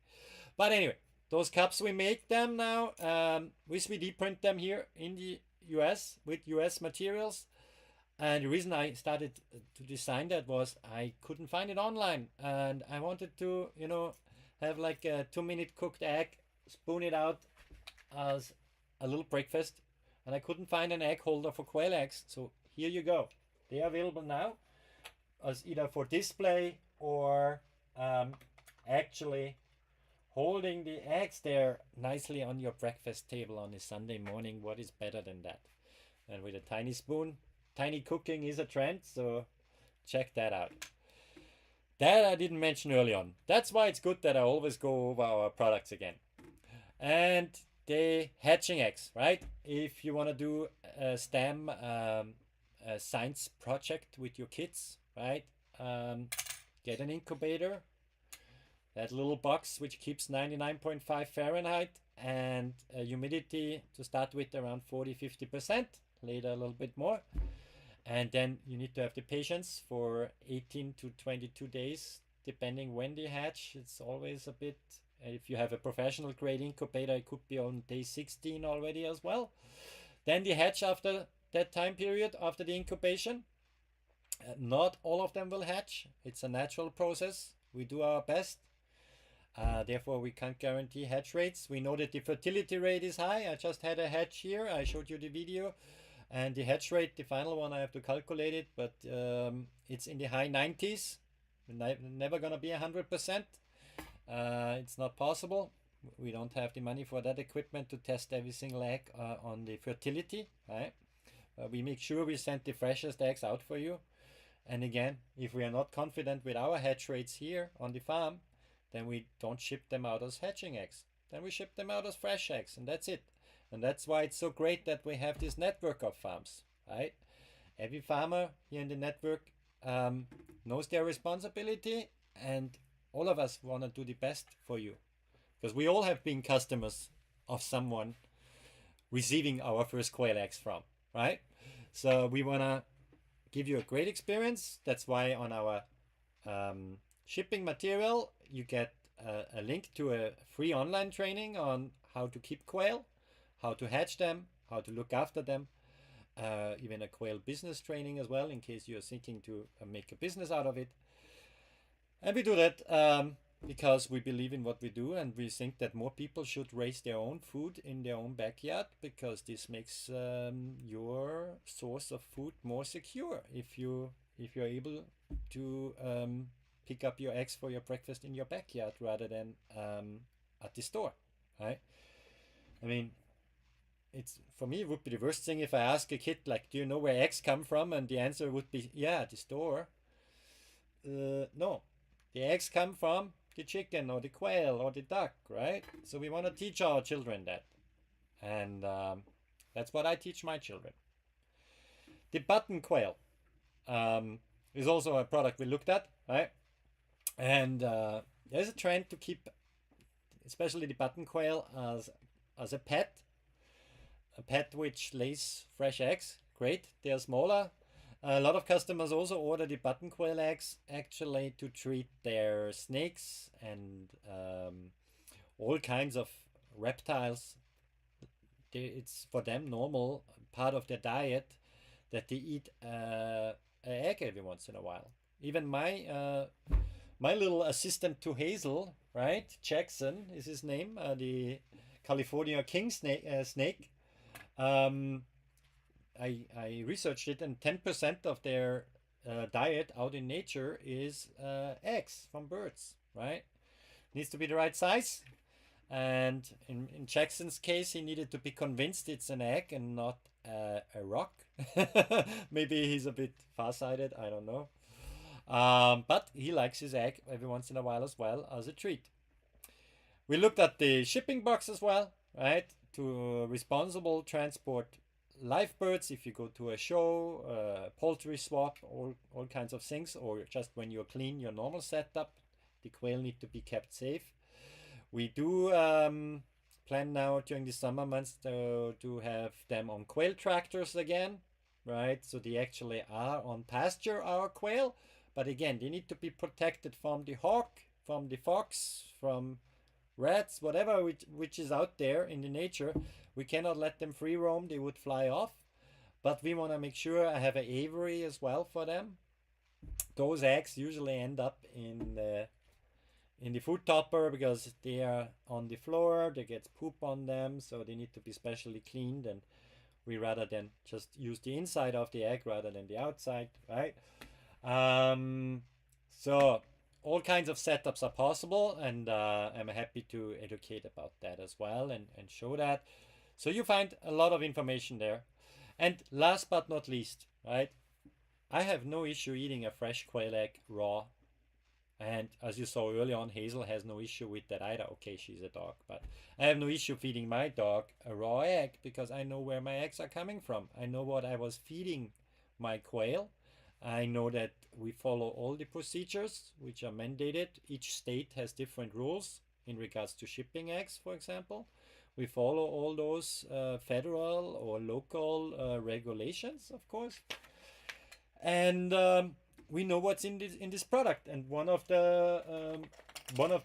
A: But anyway, those cups, we make them now. We 3D print them here in the US with US materials. And the reason I started to design that was I couldn't find it online, and I wanted to, have like a 2-minute cooked egg, spoon it out as a little breakfast, and I couldn't find an egg holder for quail eggs. So here you go. They are available now as either for display or actually holding the eggs there nicely on your breakfast table on a Sunday morning. What is better than that? And with a tiny spoon. Tiny cooking is a trend, so check that out. That I didn't mention early on. That's why it's good that I always go over our products again. And the hatching eggs, right? If you want to do a STEM a science project with your kids, right? Get an incubator, that little box which keeps 99.5 Fahrenheit and humidity to start with around 40-50%, later a little bit more. And then you need to have the patience for 18 to 22 days, depending when they hatch. It's always a bit, if you have a professional grade incubator, it could be on day 16 already as well. Then they hatch after that time period, after the incubation. Not all of them will hatch. It's a natural process. We do our best. Therefore, we can't guarantee hatch rates. We know that the fertility rate is high. I just had a hatch here. I showed you the video. And the hatch rate, the final one, I have to calculate it, but it's in the high 90s. Never gonna be 100%. It's not possible. We don't have the money for that equipment to test every single egg on the fertility, right? We make sure we send the freshest eggs out for you. And again, if we are not confident with our hatch rates here on the farm, then we don't ship them out as hatching eggs. Then we ship them out as fresh eggs, and that's it. And that's why it's so great that we have this network of farms, right? Every farmer here in the network knows their responsibility, and all of us want to do the best for you. Because we all have been customers of someone receiving our first quail eggs from, right? So we want to give you a great experience. That's why on our shipping material, you get a link to a free online training on how to keep quail, how to hatch them, how to look after them, even a quail business training as well, in case you're thinking to make a business out of it. And we do that because we believe in what we do, and we think that more people should raise their own food in their own backyard, because this makes your source of food more secure if you're able to pick up your eggs for your breakfast in your backyard rather than at the store, right? I mean, it's, for me, it would be the worst thing if I ask a kid, like, do you know where eggs come from? And the answer would be, yeah, the store. No, the eggs come from the chicken or the quail or the duck, right? So we want to teach our children that. And that's what I teach my children. The button quail is also a product we looked at, right? And there's a trend to keep, especially the button quail, as a pet which lays fresh eggs. Great, they are smaller. A lot of customers also order the button quail eggs actually to treat their snakes and all kinds of reptiles. It's for them normal part of their diet that they eat an egg every once in a while. Even my little assistant to Hazel, right? Jackson is his name, the California king snake. I researched it, and 10% of their diet out in nature is eggs from birds, right? Needs to be the right size. And in Jackson's case, he needed to be convinced it's an egg and not a rock. Maybe he's a bit farsighted, I don't know. But he likes his egg every once in a while as well as a treat. We looked at the shipping box as well, right? To responsible transport live birds if you go to a show, poultry swap, all kinds of things, or just when you're clean your normal setup. The quail need to be kept safe. We do plan now during the summer months to have them on quail tractors again, right? So they actually are on pasture, our quail, but again, they need to be protected from the hawk, from the fox, from rats, whatever which is out there in the nature. We cannot let them free roam, they would fly off. But we want to make sure I have an aviary as well for them. Those eggs usually end up in the food topper because they are on the floor, they get poop on them, so they need to be specially cleaned, and we rather than just use the inside of the egg rather than the outside, right? So all kinds of setups are possible, and I'm happy to educate about that as well and show that. So you find a lot of information there. And last but not least, right? I have no issue eating a fresh quail egg raw. And as you saw earlier on, Hazel has no issue with that either. Okay, she's a dog, but I have no issue feeding my dog a raw egg because I know where my eggs are coming from. I know what I was feeding my quail. I know that we follow all the procedures which are mandated. Each state has different rules in regards to shipping eggs, for example. We follow all those federal or local regulations, of course. And we know what's in this product. And one of the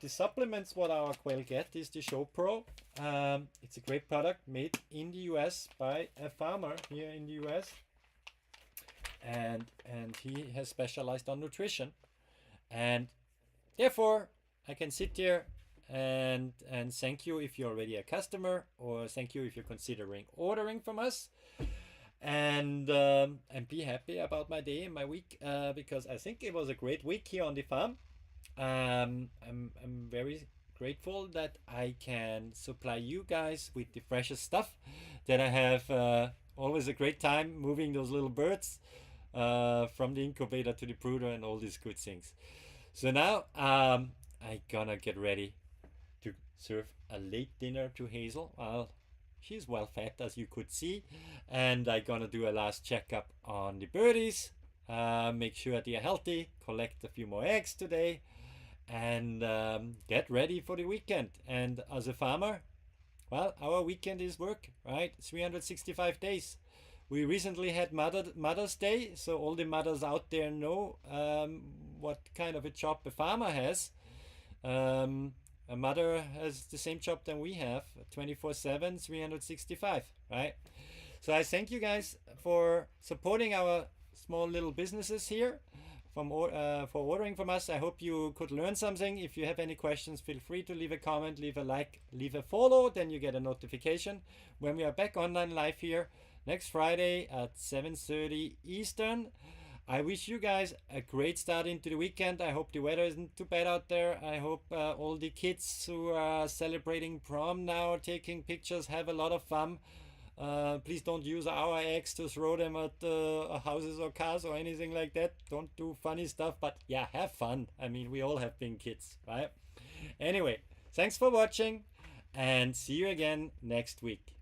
A: supplements what our quail get is the Show Pro. It's a great product made in the US by a farmer here in the US. And he has specialized on nutrition. And therefore, I can sit here and thank you if you're already a customer, or thank you if you're considering ordering from us, and be happy about my day and my week because I think it was a great week here on the farm. I'm very grateful that I can supply you guys with the freshest stuff, that I have always a great time moving those little birds from the incubator to the brooder and all these good things. So now I gonna get ready to serve a late dinner to Hazel. Well, she's well fed, as you could see, and I gonna do a last checkup on the birdies, make sure they are healthy, collect a few more eggs today, and get ready for the weekend. And as a farmer, well, our weekend is work, right? 365 days. We recently had Mother's Day, so all the mothers out there know what kind of a job a farmer has. A mother has the same job than we have, 24/7, 365, right? So I thank you guys for supporting our small little businesses here, for ordering from us. I hope you could learn something. If you have any questions, feel free to leave a comment, leave a like, leave a follow, then you get a notification when we are back online live here next Friday at 7:30 Eastern. I wish you guys a great start into the weekend. I hope the weather isn't too bad out there. I hope all the kids who are celebrating prom now, taking pictures, have a lot of fun. Please don't use our eggs to throw them at houses or cars or anything like that. Don't do funny stuff, but yeah, have fun. I mean, we all have been kids, right? Anyway, thanks for watching, and see you again next week.